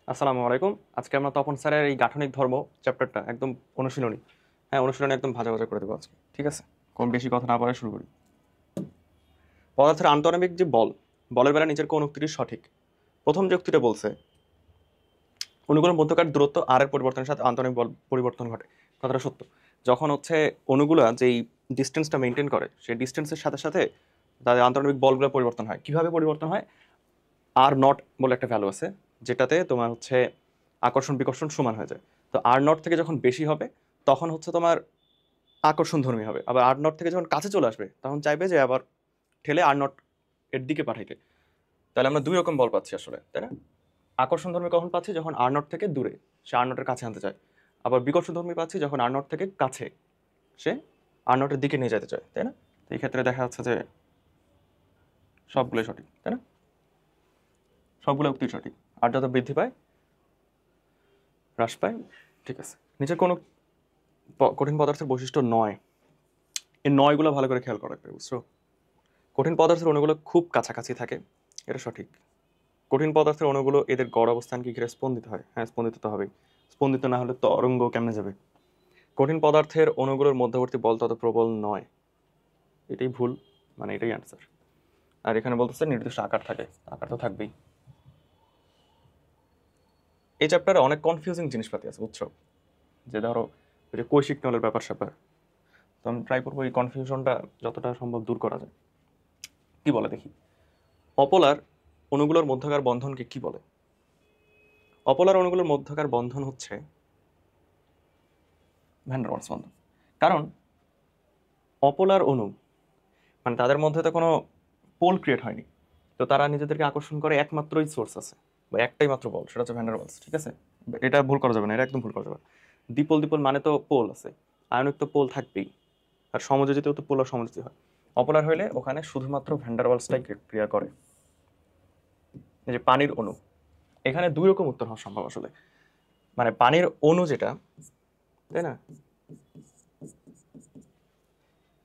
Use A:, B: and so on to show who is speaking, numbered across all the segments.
A: আসসালামু আলাইকুম। আজকে আমরা তপন স্যারের এই গাঠনিক ধর্ম চ্যাপ্টারটা একদম অনুশীলনী, হ্যাঁ অনুশীলনী একদম ভাজা ভাজা করে দেবো আজকে, ঠিক আছে? কোন বেশি কথা না বলে শুরু করি। পদার্থের আন্তঃআণবিক যে বল, বলের বেলা নিচের কোন উক্তিটি সঠিক? প্রথম যে উক্তিটা বলছে, অণুগুলোর মধ্যকার দূরত্ব আর এর পরিবর্তনের সাথে আন্তঃআণবিক বল পরিবর্তন ঘটে। কথাটা সত্য। যখন হচ্ছে অণুগুলা যেই ডিস্টেন্সটা মেনটেন করে, সেই ডিস্টেন্সের সাথে সাথে তাদের আন্তঃআণবিক বলগুলো পরিবর্তন হয়। কিভাবে পরিবর্তন হয়? আর নট বলে একটা ভ্যালু আছে, যেটাতে তোমার হচ্ছে আকর্ষণ বিকর্ষণ সমান হয়ে যায়। তো আর নট থেকে যখন বেশি হবে, তখন হচ্ছে তোমার আকর্ষণ ধর্মী হবে। আবার আর নট থেকে যখন কাছে চলে আসবে, তখন চাইবে যে আবার ঠেলে আর নট এর দিকে পাঠাইতে। তাহলে আমরা দুই রকম বল পাচ্ছি আসলে, তাই না? আকর্ষণ ধর্মী কখন পাচ্ছি? যখন আর নট থেকে দূরে সে আর নটের কাছে আনতে চায়। আবার বিকর্ষণ ধর্মী পাচ্ছি যখন আর নট থেকে কাছে সে আর নটের দিকে নিয়ে যেতে চায়, তাই না? তো এই ক্ষেত্রে দেখা যাচ্ছে যে সবগুলোই সঠিক, তাই না? সবগুলো উক্তি সঠিক। আর যত বৃদ্ধি পায় হ্রাস পায়। ঠিক আছে, নিচের কোনো কঠিন পদার্থের বৈশিষ্ট্য নয়, এই নয়গুলো ভালো করে খেয়াল করা লাগবে, বুঝছো? কঠিন পদার্থের অণুগুলো খুব কাছাকাছি থাকে, এটা সঠিক। কঠিন পদার্থের অণুগুলো এদের গড় অবস্থানকে ঘিরে স্পন্দিত হয়, হ্যাঁ স্পন্দিত তো হবেই। স্পন্দিত না হলে তরঙ্গ কেমনে যাবে? কঠিন পদার্থের অণুগুলোর মধ্যবর্তী বল তত প্রবল নয়, এটাই ভুল, মানে এটাই অ্যান্সার। আর এখানে বলতেছে নির্দিষ্ট আকার থাকে, আকার তো থাকবেই। এই চ্যাপ্টারে অনেক কনফিউজিং জিনিসপাতি আছে, বুঝছো? যে ধরো ওই যে কৈশিক নলের ব্যাপার স্যাপার, তো আমি ট্রাই করবো এই কনফিউশনটা যতটা সম্ভব দূর করা যায়। কি বলে দেখি, অপোলার অণুগুলোর মধ্যকার বন্ধনকে কি বলে? অপোলার অণুগুলোর মধ্যকার বন্ধন হচ্ছে ভ্যান ডার ওয়ালস বন্ধন। কারণ অপোলার অণু মানে তাদের মধ্যে তো কোনো পোল ক্রিয়েট হয়নি, তো তারা নিজেদেরকে আকর্ষণ করে একমাত্রই সোর্স আছে বা একটাই মাত্র বল, সেটা হচ্ছে ভ্যান ডার ওয়ালস, ঠিক আছে? এটা ভুল করা যাবে না, এটা একদম ভুল করা যাবে না। দ্বিপোল দ্বিপোল মানে তো পোল আছে, আয়নিক তো পোল থাকবেই। আর সমযোজিতেও তো পোলার সমযোজী হয়। অপোলার হইলে ওখানে শুধুমাত্র ভ্যান ডার ওয়ালসটাই ক্রিয়া করে। এই যে পানির অণু, এখানে দুই রকম উত্তর হওয়া সম্ভব আসলে। মানে পানির অণু যেটা, তাই না,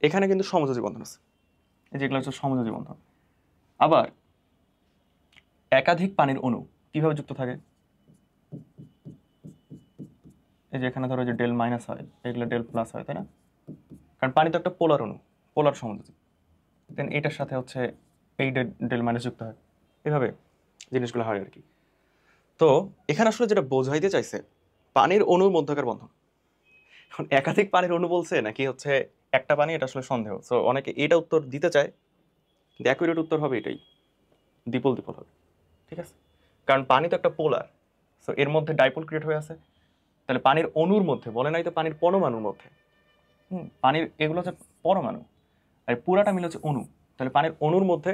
A: এখানে কিন্তু সমযোজী বন্ধন আছে, এই যেগুলো হচ্ছে সমযোজী বন্ধন। আবার একাধিক পানির অণু কিভাবে যুক্ত থাকে? এই যে এখানে ধরো যে ডেল মাইনাস হয়, এগুলো ডেল প্লাস হয়, তাই না? কারণ পানি তো একটা পোলার অণু, পোলার সমযোজী। দেন এটার সাথে হচ্ছে এই ডেল মাইনাস যুক্ত হয়, এভাবে জিনিসগুলো হয় আর কি। তো এখানে আসলে যেটা বোঝাইতে চাইছে, পানির অণুর মধ্যকার বন্ধন। এখন একাধিক পানির অণু বলছে নাকি হচ্ছে একটা পানি, এটা আসলে সন্দেহ। সো অনেকে এটা উত্তর দিতে চায়, কিন্তু অ্যাকুরেট উত্তর হবে এটাই, দ্বিপল দ্বিপল হবে, ঠিক আছে? কারণ পানি তো একটা পোলার, সো এর মধ্যে ডাইপোল ক্রিয়েট হয়ে আছে। তাহলে পানির অণুর মধ্যে বলে নাই তো, পানির পরমাণুর মধ্যে। পানির এগুলো হচ্ছে পরমাণু, আর পুরাটা মিলে হচ্ছে অণু। তাহলে পানির অণুর মধ্যে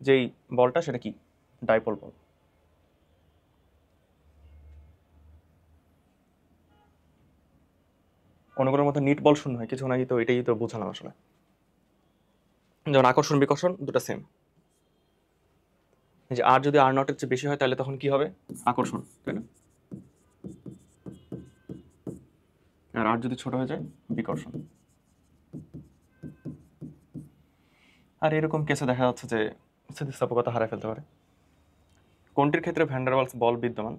A: যেই বলটা সেটা কি? ডাইপোল বল। অণুগুলোর মধ্যে নিট বল শূন্য হয় কিছু নাকি, তো এটাই তো বোঝালাম আসলে। যেমন আকর্ষণ বিকর্ষণ দুটো সেম। যে আর যদি আর নটের চেয়ে বেশি হয় তাহলে তখন কি হবে? আকর্ষণ, তাই না? আর আর যদি ছোট হয়ে যায়, বিকর্ষণ। আর এরকম কেসে দেখা যাচ্ছে যে স্থিতিস্থাপকতা হারায় ফেলতে পারে। কোনটির ক্ষেত্রে ভ্যান ডার ওয়ালস বল বিদ্যমান?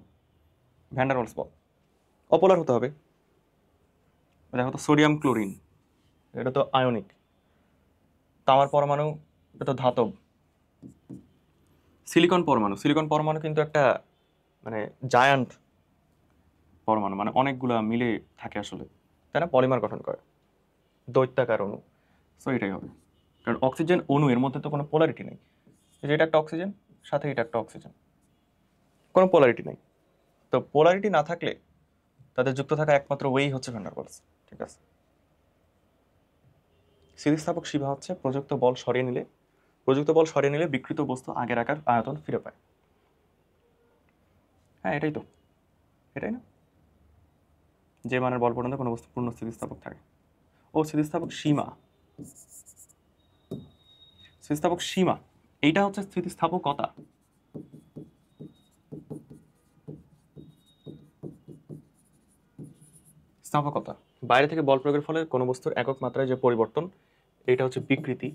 A: ভ্যান ডার ওয়ালস বল অপোলার হতে হবে। দেখো তো সোডিয়াম ক্লোরিন, এটা তো আয়নিক। তামার পরমাণু, এটা তো ধাতব। সিলিকন পরমাণু, সিলিকন পরমাণু কিন্তু একটা মানে জায়ান্ট পরমাণু, মানে অনেকগুলা মিলে থাকে আসলে, তাই না? পলিমার গঠন করে, দৈত্যাকার অণু। সো এটাই হবে। কারণ অক্সিজেন অণু, এর মধ্যে তো কোনো পোলারিটি নেই। এই যে এটা একটা অক্সিজেন, সাথে এটা একটা অক্সিজেন, কোনো পোলারিটি নেই। তো পোলারিটি না থাকলে তাদের যুক্ত থাকা একমাত্র ওয়েই হচ্ছে ভ্যান ডার ওয়ালস, ঠিক আছে? স্থিতিস্থাপক সীমা হচ্ছে প্রযুক্ত বল সরিয়ে নিলে বিকৃত বস্তু আগের আকার আয়তন ফিরে পায়। হ্যাঁ এটাই তো, এটাই না? যে মানের বল পর্যন্ত কোনো বস্তু পূর্ণ স্থিতিস্থাপক থাকে। ও স্থিতিস্থাপক সীমা, স্থিতিস্থাপক সীমা, এইটা হচ্ছে স্থিতিস্থাপকতা। স্থাপকতা বাইরে থেকে বল প্রয়োগের ফলে কোনো বস্তুর একক মাত্রায় যে পরিবর্তন, এটা হচ্ছে বিকৃতি।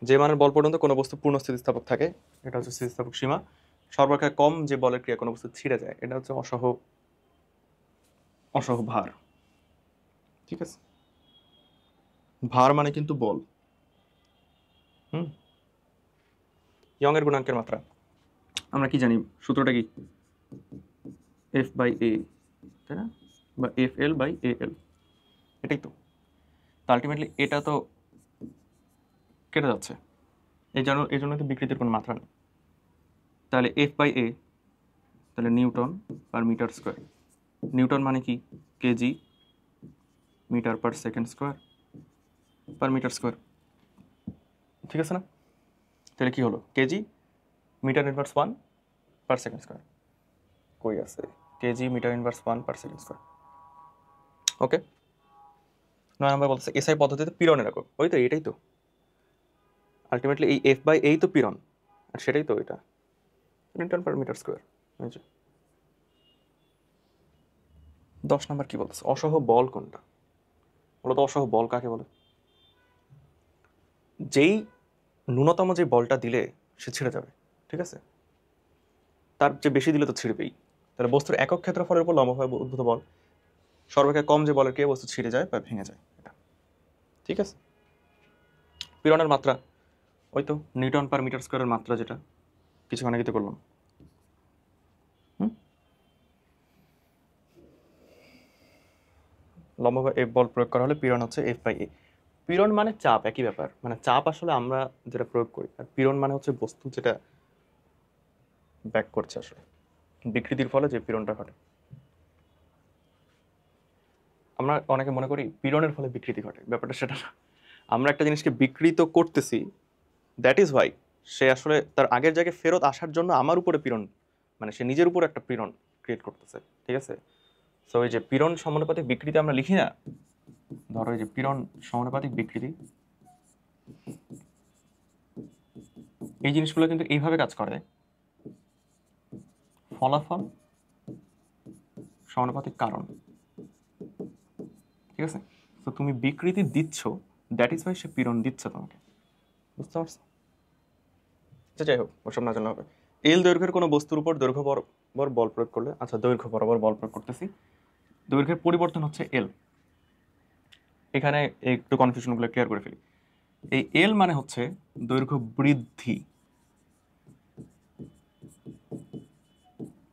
A: যে মানের বল পর্যন্ত কোনো বস্তু পূর্ণ স্থিতিস্থাপক থাকে এটা হচ্ছে স্থিতিস্থাপক সীমা। সর্বাপেক্ষা কম যে বলের ক্রিয়া কোনো বস্তু ছিঁড়ে যায় এটা হচ্ছে অসহ ভার। ঠিক আছে, ভার মানে কিন্তু বল। ইয়ং এর গুণাঙ্কের মাত্রা আমরা কি জানি, সূত্রটা কি? F/A, তাই না? বা FL/AL, এটাই তো। আলটিমেটলি এটা তো কেটে যাচ্ছে, এই জন্য তো বিকৃতির কোনো মাত্রা নেই। তাহলে F/A, তাহলে newton per metre square. Newton মানে কি? KG metre per second square per metre square. ঠিক আছে না? তাহলে কি হলো? KG metre inverse 1 per second square. কই আছে? KG metre inverse 1 per second square. Okay, 9 number বলতেছে এসআই পদ্ধতিতে পীড়নের একক। ওই তো, এটাই তো আলটিমেটলি এই F/A তো পীড়ন, আর সেটাই তো এটা নিউটন পার মিটার স্কোয়ার। 10 নম্বর কি বলতেছে? অসহ বল কোনটা? বলো তো, অসহ বল কাকে বলে? যেই ন্যূনতম যে বলটা দিলে সে ছিঁড়ে যাবে, ঠিক আছে, তার যে বেশি দিলে তো ছিঁড়বেই। তাহলে বস্তুর একক ক্ষেত্রফলের উপর লম্বভাবে উদ্ভূত বল, সর্বাপেক্ষা কম যে বলের ক্রিয়া বস্তু ছিঁড়ে যায় বা ভেঙে যায় এটা। ঠিক আছে, পীড়নের মাত্রা ওই তো নিউটন পার মিটার স্কোয়ারের মাত্রা, যেটা কিছুক্ষণ আগে তো করলাম। লম্বভাবে এফ বল প্রয়োগ করা হলে পীড়ন হচ্ছে F/A। পীড়ন মানে চাপ, একই ব্যাপার। মানে চাপ আসলে আমরা যেটা প্রয়োগ করি, আর পীড়ন মানে হচ্ছে বস্তু যেটা ব্যাক করছে, আসলে বিকৃতির ফলে যে পীড়নটা ঘটে। আমরা অনেকে মনে করি পীড়নের ফলে বিকৃতি ঘটে, ব্যাপারটা সেটা না। আমরা একটা জিনিসকে বিকৃত করতেছি, দ্যাট ইজ ওয়াই সে আসলে তার আগের জায়গায় ফেরত আসার জন্য আমার উপরে পীড়ন, মানে সে নিজের উপর একটা পীড়ন ক্রিয়েট করতেছে। ঠিক আছে, সো এই যে পীড়ন সমানুপাতিক বিকৃতি আমরা লিখি না, ধরো এই যে পীড়ন সমানুপাতিক বিকৃতি, এই জিনিসগুলো কিন্তু এইভাবে কাজ করে। ফলাফল সমানুপাতিক কারণ। ঠিক আছে, তো তুমি বিকৃতি দিচ্ছ, দ্যাট ইজ ওয়াই সে পীড়ন দিচ্ছে তোমাকে। বুঝতে পারছো? আচ্ছা, যাই হোক, ওসব না জানলে হবে। এল দৈর্ঘ্যের কোনো বস্তুর উপর দৈর্ঘ্য বরাবর বল প্রয়োগ করলে, আচ্ছা দৈর্ঘ্য বরাবর বল প্রয়োগ করতেছি, দৈর্ঘ্যের পরিবর্তন হচ্ছে এল। এখানে একটু কনফিউশনগুলো ক্লিয়ার করে ফেলি। এই এল মানে হচ্ছে দৈর্ঘ্য বৃদ্ধি,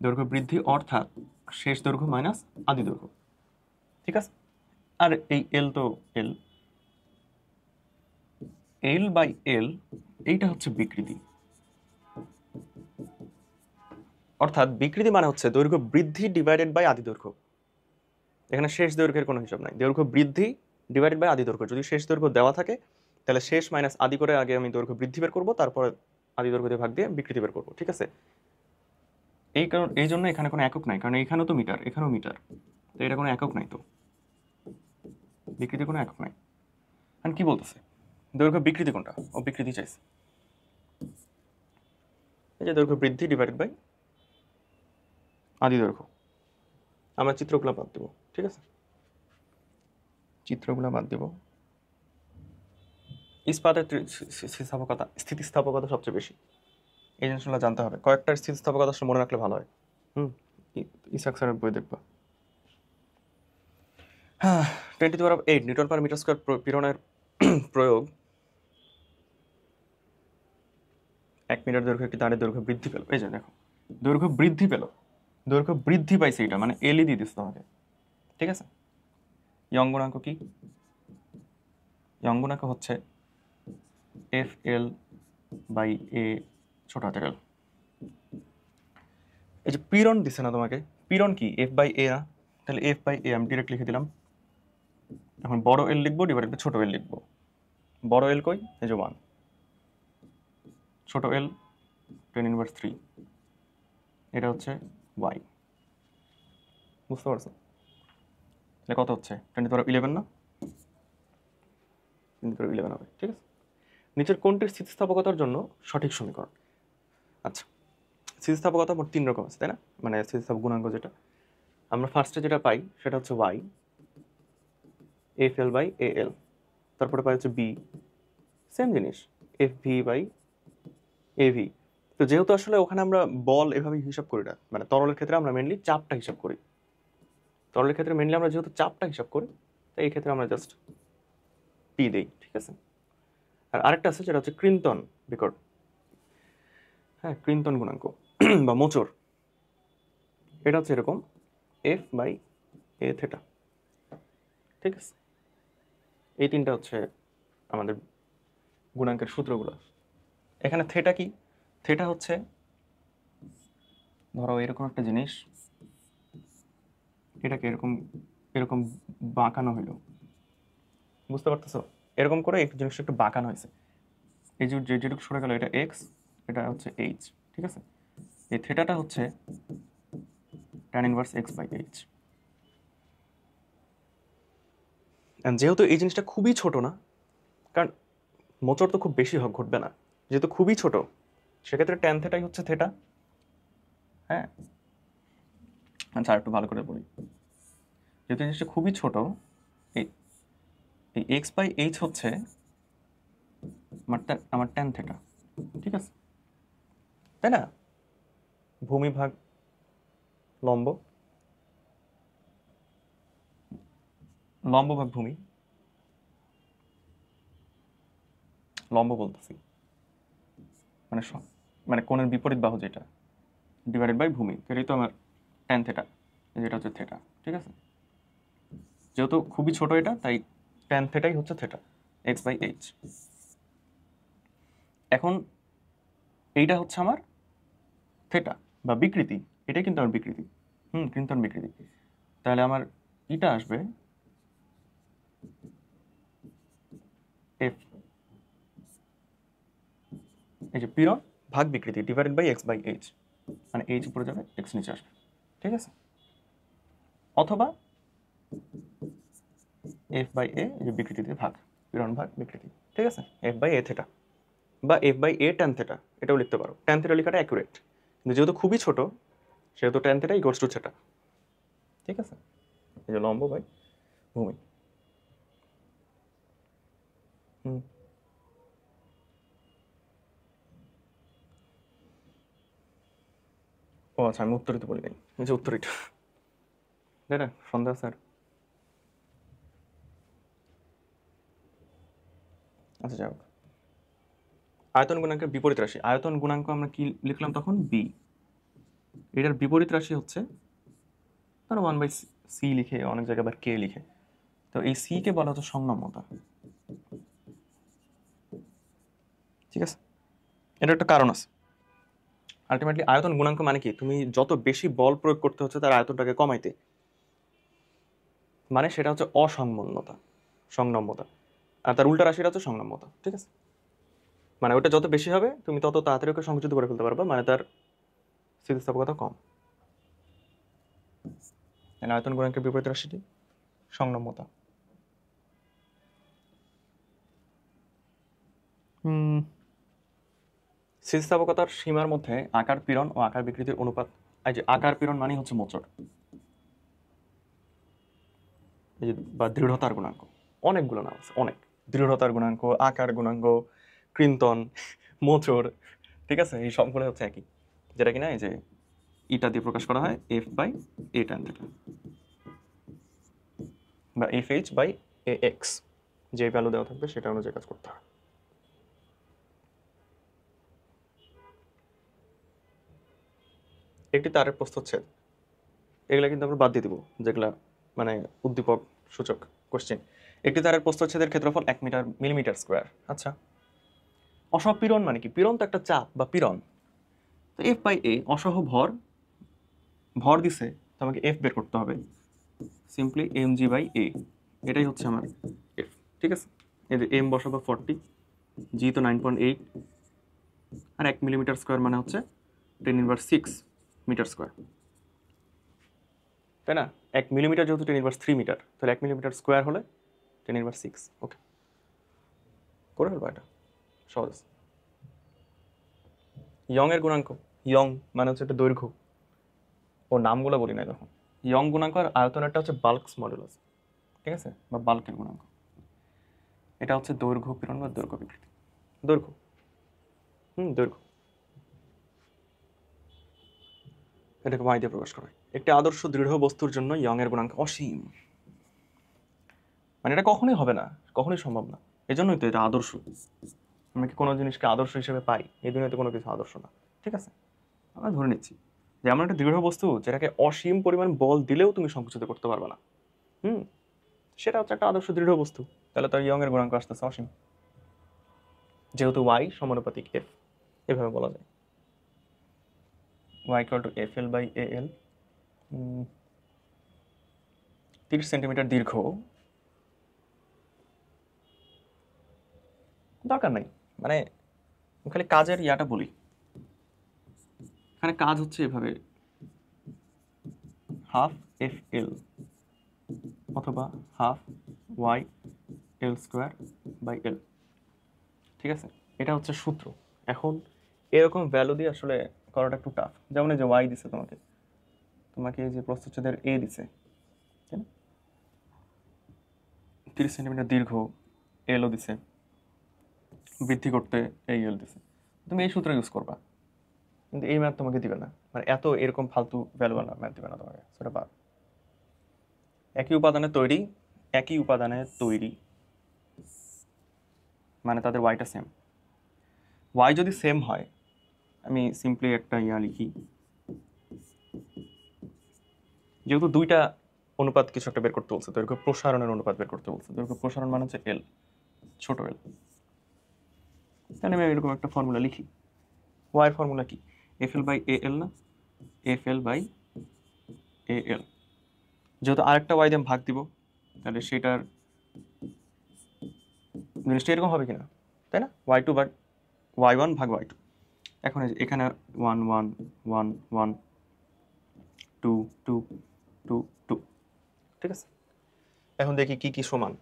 A: দৈর্ঘ্য বৃদ্ধি অর্থাৎ শেষ দৈর্ঘ্য মাইনাস আদি দৈর্ঘ্য। ঠিক আছে, আর এই এল তো এল, এল বাই এল, এইটা হচ্ছে বিকৃতি। অর্থাৎ বিকৃতি মানে হচ্ছে দৈর্ঘ্য বৃদ্ধি ডিভাইডেড বাই আদি দৈর্ঘ্য। এখানে শেষ দৈর্ঘ্যের কোনো হিসাব নাই, দৈর্ঘ্য বৃদ্ধি ডিভাইডেড বাই আদি দৈর্ঘ্য। যদি শেষ দৈর্ঘ্য দেওয়া থাকে তাহলে শেষ মাইনাস আদি করে আগে আমি দৈর্ঘ্য বৃদ্ধি বের করবো, তারপরে আদি দৈর্ঘ্য দিয়ে ভাগ দিয়ে বিকৃতি বের করবো। ঠিক আছে, এই জন্য এখানে কোনো একক নাই, কারণ এখানেও তো মিটার, এখানেও মিটার, তো এটা কোনো একক নাই, তো বিকৃতি কোনো একক নাই। এখন কি বলতেছে? দৈর্ঘ্য বিকৃতি কোনটা? ও বিকৃতি চাইছে, এই যে দৈর্ঘ্য বৃদ্ধি ডিভাইডেড বাই আদি দৈর্ঘ্য। আমরা চিত্রগুলো বাদ দেবো। ঠিক আছে, চিত্রগুলো বাদ দেবো। ইস্পাতের স্থিতিস্থাপকতা সবচেয়ে বেশি, এই জিনিসগুলো জানতে হবে। কয়েকটা স্থিতিস্থাপকতা আসলে মনে রাখলে ভালো হয়। ইসাক স্যারের বই দেখবা। হ্যাঁ, 10⁸ নিউটন পার মিটার স্কোয়ার পীড়নের প্রয়োগ 1 মিটার দৈর্ঘ্য একটি তারের দৈর্ঘ্য বৃদ্ধি পেল। এই যে দেখো, দৈর্ঘ্য বৃদ্ধি পেল, দৈর্ঘ্য বৃদ্ধি পাইছে, এটা মানে এলই দিয়ে দিচ্ছে তোমাকে। ঠিক আছে, ইয়ং গুণাঙ্ক কি? ইয়ং গুণাঙ্ক হচ্ছে FL/A ছোট হাতের এল। এই যে পীড়ন দিচ্ছে না তোমাকে, পীড়ন কি? F/A না? তাহলে F/A আমি ডিরেক্ট লিখে দিলাম। এখন বড় এল লিখবো ডিভাইডেড বাই ছোট এল লিখবো। বড় এল কই? এই যে 1, ছোট এল 10⁻³ এটা হচ্ছে y। বুঝতে পারছো? তাহলে কত হচ্ছে? 10⁻11 না? 10⁻11 হবে। ঠিক আছে, নিচের কোনটির স্থিতিস্থাপকতার জন্য সঠিক সমীকরণ? আচ্ছা, স্থিতিস্থাপকতা মোট 3 রকম আছে, তাই না? মানে স্থিতিস্থাপক গুণাঙ্ক যেটা আমরা ফার্স্টে যেটা পাই সেটা হচ্ছে y, FL/AL, তারপরে পাই হচ্ছে b, সেম জিনিস এফ ভি বাই এভি। তো যেহেতু আসলে ওখানে আমরা বল এভাবে হিসাব করি না, মানে তরলের ক্ষেত্রে আমরা মেনলি চাপটা হিসাব করি, তরলের ক্ষেত্রে মেনলি আমরা যেহেতু চাপটা হিসাব করি, তাই এই ক্ষেত্রে আমরা জাস্ট পি দেই, ঠিক আছে। আর আরেকটা আছে যেটা হচ্ছে ক্রিন্তন বিকট, হ্যাঁ ক্রিন্তন গুণাঙ্ক বা মোচর, এটা হচ্ছে এরকম এফ বাই এ থেটা, ঠিক আছে। এই তিনটা হচ্ছে আমাদের গুণাঙ্কের সূত্রগুলো। এখানে থেটা কি, থেটা হচ্ছে ধরো এরকম একটা জিনিস, এটাকে এরকম এরকম বাঁকানো হইলো, বুঝতে পারতেছো, এরকম করে এই জিনিসটা একটু বাঁকানো হয়েছে, এই যে যেটুকু সরে গেল এটা এক্স, এটা হচ্ছে এইচ, ঠিক আছে। এই থেটাটা হচ্ছে tan inverse X by H. যেহেতু এই জিনিসটা খুবই ছোট না, কারণ মোচড় তো খুব বেশি ঘটবে না, যেহেতু খুবই ছোট, সেক্ষেত্রে ট্যান থেটাই হচ্ছে থেটা, হ্যাঁ। আচ্ছা একটু ভালো করে বলি, যেহেতু জিনিসটা খুবই ছোট, এই এই এক্স বাই এইচ হচ্ছে আমার ট্যান থেটা, ঠিক আছে, তাই না। ভূমি ভাগ লম্ব, লম্ব ভাগ ভূমি, লম্ব বলতেছি মানে মানে কোণের বিপরীত বাহু যেটা, ডিভাইডেড বাই ভূমি, এটাই তো আমার ট্যান থেটা, যেটা হচ্ছে থেটা, ঠিক আছে। যেহেতু খুবই ছোট এটা, তাই ট্যান থেটাই হচ্ছে থেটা, এক্স বাই এইচ। এখন এইটা হচ্ছে আমার থেটা বা বিকৃতি, এটাই কিন্তু আমার বিকৃতি, কিন্তু আমার বিকৃতি। তাহলে আমার এটা আসবে এফ, এই যে পীড়ন ভাগ বিকৃতি divided by X by H, মানে এইচ উপরে যাবে এক্স নিচে আসবে, ঠিক আছে। অথবা এফ বাই এ, যে বিকৃতিতে ভাগ, পীড়ন ভাগ বিকৃতি, ঠিক আছে, এফ বাই এ থেটা বা F by A tan theta, এটাও লিখতে পারো। ট্যান থেটা লেখাটা অ্যাকুরেট, কিন্তু যেহেতু খুবই ছোট, সেহেতু tan theta equals to theta, ঠিক আছে। এই যে লম্ব বাই ভূমি। ও আচ্ছা, আমি উত্তরিত বলি নাই, এই যে উত্তরিত, এটা সন্ধ্যা স্যার। আচ্ছা যাই হোক, আয়তন গুণাঙ্কের বিপরীত রাশি, আয়তন গুণাঙ্ক আমরা কি লিখলাম তখন, বি, এটার বিপরীত রাশি হচ্ছে ধরো 1/c লিখে, অনেক জায়গায় আবার কে লিখে, তো এই সি কে বলা হচ্ছে সংনম্যতা, ঠিক আছে। এটা একটা কারণ আছে। আলটিমেটলি আয়তন গুণাঙ্ক মানে কি, তুমি যত বেশি বল প্রয়োগ করতে হচ্ছে তার আয়তনটাকে কমাইতে, মানে সেটা হচ্ছে অসংলগ্নতা, সংনম্যতা, আর তার উল্টা রাশিটা হচ্ছে সংনম্যতা, ঠিক আছে। মানে ওটা যত বেশি হবে তুমি তত তাড়াতাড়ি ওকে সংকুচিত করে ফেলতে পারবে, মানে তার স্থিতিস্থাপকতা কম। আয়তন গুণাঙ্কের বিপরীত রাশিটি সংনম্যতা। স্থিতিস্থাপকতার সীমার মধ্যে আকার পীড়ন ও আকার বিকৃতির অনুপাত, এই যে আকার পীড়ন মানে হচ্ছে মোচড়, এই যে বা দৃঢ়তার গুণাঙ্ক, অনেকগুলো নাম আছে, অনেক, দৃঢ়তার গুণাঙ্ক, আকার গুণাঙ্ক, কৃন্তন, মোচড়, ঠিক আছে, এই সবগুলো হচ্ছে একই, যেটা কিনা এই যে ইটা দিয়ে প্রকাশ করা হয় F by A tan theta বা F H by A X, যে ভ্যালু দেওয়া থাকবে সেটা অনুযায়ী কাজ করতে হয়। একটি তারের প্রস্থচ্ছেদ, এগুলা কিন্তু আমরা বাদ দিয়ে দিব, যেগুলা মানে উদ্দীপক সূচক কোশ্চেন। একটি তারের প্রস্থচ্ছেদের ক্ষেত্রফল 1 মিলিমিটার স্কোয়ার। আচ্ছা, অসহ পীড়ন মানে কি, পীড়ন তো একটা চাপ বা পীড়ন, তো এফ বাই এ অসহ ভর, ভর দিছে তো আমাকে এফ বের করতে হবে, সিম্পলি এম জি বাই এ, এটাই হচ্ছে আমার এফ, ঠিক আছে। এই যে এম বসাবো 40, জি তো 9.8, আর 1 মিলিমিটার স্কোয়ার মানে হচ্ছে 10⁻⁶ মিটার স্কোয়ার, তাই না। 1 মিলিমিটার যেহেতু 10⁻³ মিটার, তাহলে 1 মিলিমিটার স্কোয়ার হলে 10⁻⁶। ওকে, করে ফেলবো, এটা সহজ। ইয়ং এর গুণাঙ্ক, ইয়ং মানে হচ্ছে একটা দৈর্ঘ্য, ও নামগুলো বলি নাই তখন। ইয়ং গুণাঙ্ক আর আয়তনেরটা হচ্ছে বাল্কস মডুলাস, ঠিক আছে, বা বাল্কের গুণাঙ্ক। এটা হচ্ছে দৈর্ঘ্য পীড়ন বা দৈর্ঘ্য বিকৃতি, দৈর্ঘ্য দৈর্ঘ্য, এটাকে y দিয়ে প্রকাশ করা হয়। একটি আদর্শ দৃঢ় বস্তুর জন্য ইয়ং এর গুণাঙ্ক অসীম, মানে এটা কখনোই হবে না, কখনোই সম্ভব না। এজন্যই তো এটা আদর্শ। আমি কি কোনো জিনিসকে আদর্শ হিসেবে পাই? এই দুনিয়াতে কোনো কিছু আদর্শ না, ঠিক আছে? আমরা ধরে নিচ্ছি যে এমন একটা দৃঢ় বস্তু যেটাকে অসীম পরিমাণ বল দিলেও তুমি সংকুচিত করতে পারবে না। সেটা হচ্ছে একটা আদর্শ দৃঢ় বস্তু। তাহলে তার ইয়ং এর গুণাঙ্ক আসতেছে অসীম, যেহেতু y সমানুপাতিক f, এভাবে বলা যায় y = FL/AL। 30 সেন্টিমিটার দীর্ঘ, দরকার নাই, মানে খালি কাজের ইয়াটা বলি। এখানে কাজ হচ্ছে এভাবে, হাফ FL অথবা হাফ YL²/L, ঠিক আছে? এটা হচ্ছে সূত্র। এখন এরকম ভ্যালু দিয়ে আসলে করাটা একটু টাফ। যেমন এই যে y দিছে তোমাকে, এই যে প্রস্থচ্ছেদের a দিছে, তাই না? 30 সেন্টিমিটার দীর্ঘ, এলও দিছে, বৃদ্ধি করতে এই এল দিছে। তুমি এই সূত্র ইউজ করবা, কিন্তু এই ম্যাথ তোমাকে দিবে না, মানে এত এরকম ফালতু ভ্যালুওয়ালা ম্যাথ দিবে না তোমাকে, সেটা বাদ। একই উপাদানে তৈরি, মানে তাদের ওয়াইটা সেম। ওয়াই যদি সেম হয়, আমি সিম্পলি একটা লিখি, যেহেতু দুইটা অনুপাত কিছু একটা বের করতে বলছে, দৈর্ঘ্য প্রসারণের অনুপাত বের করতে বলছে। দৈর্ঘ্য প্রসারণ মানে হচ্ছে এল, ছোট এল। তাহলে আমি এরকম একটা ফর্মুলা লিখি। ওয়াইয়ের ফর্মুলা কি? FL/AL না? FL/AL। যেহেতু আরেকটা ওয়াই দিয়ে আমি ভাগ দিব, তাহলে সেটার জিনিসটা এরকম হবে কিনা, তাই না? y2 ভাগ y1 ভাগ y2। এখন এখানে 1 1 1 1 2 2 2 2, ঠিক আছে? এখন দেখি কি কি সমান।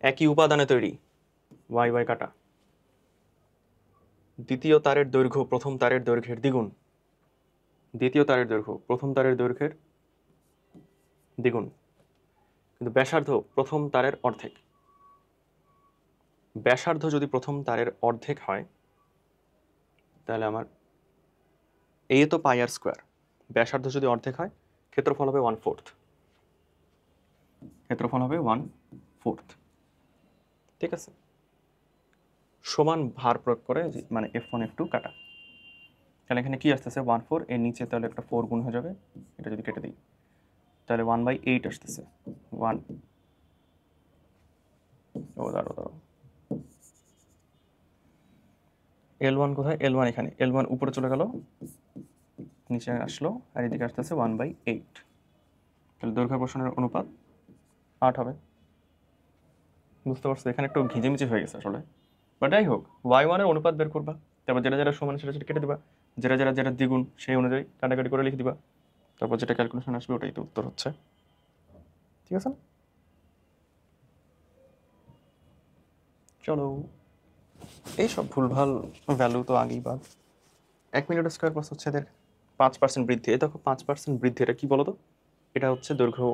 A: একই উপাদানে তৈরি, y y কাটা। দ্বিতীয় তারের দৈর্ঘ্য প্রথম তারের দৈর্ঘ্যের দ্বিগুণ। দ্বিতীয় তারের দৈর্ঘ্য প্রথম তারের দৈর্ঘ্যের দ্বিগুণ, কিন্তু ব্যাসার্ধ প্রথম তারের অর্ধেক। ব্যাসার্ধ যদি প্রথম তারের অর্ধেক হয়, তাহলে আমার এ তো πr², ব্যাসার্ধ যদি অর্ধেক হয়, ক্ষেত্রফল হবে 1/4। ক্ষেত্রফল হবে 1/4, ঠিক আছে? সমান ভার প্রয়োগ করে, মানে F1 F2 কাটা। তাহলে এখানে কি আসতেছে? 1/4, এর নিচে তাহলে একটা 4 গুণ হয়ে যাবে, এটা যদি কেটে দিই তাহলে 1/8 আসতেছে। 1 দাঁড়ো, L1 কোথায়? L1 এখানে। L1 উপরে চলে গেল, নিচে আসলো, আর এদিকে আসতেছে 1/8। তাহলে দৈর্ঘ্য প্রসারণের অনুপাত 8 হবে। বুঝতে পারছো? এখানে একটু ঘিজিমিচি হয়ে গেছে আসলে, বাট যাই হোক। y1 এর অনুপাত বের করবা, তারপর যেটা সমান সেটা কেটে দিবা, যেটা দ্বিগুণ সেই অনুযায়ী কাটাকাটি করে লিখে দিবা, তারপর যেটা ক্যালকুলেশন আসবে ওটাই তো উত্তর হচ্ছে, ঠিক আছে? চলো, এইসব ভুলভাল ভ্যালু তো আগেই বাদ। 1 মিটার স্কোয়ার প্রস্থচ্ছেদের 5% বৃদ্ধি। এই দেখো 5% বৃদ্ধি, এটা কি বলো তো? এটা হচ্ছে দৈর্ঘ্য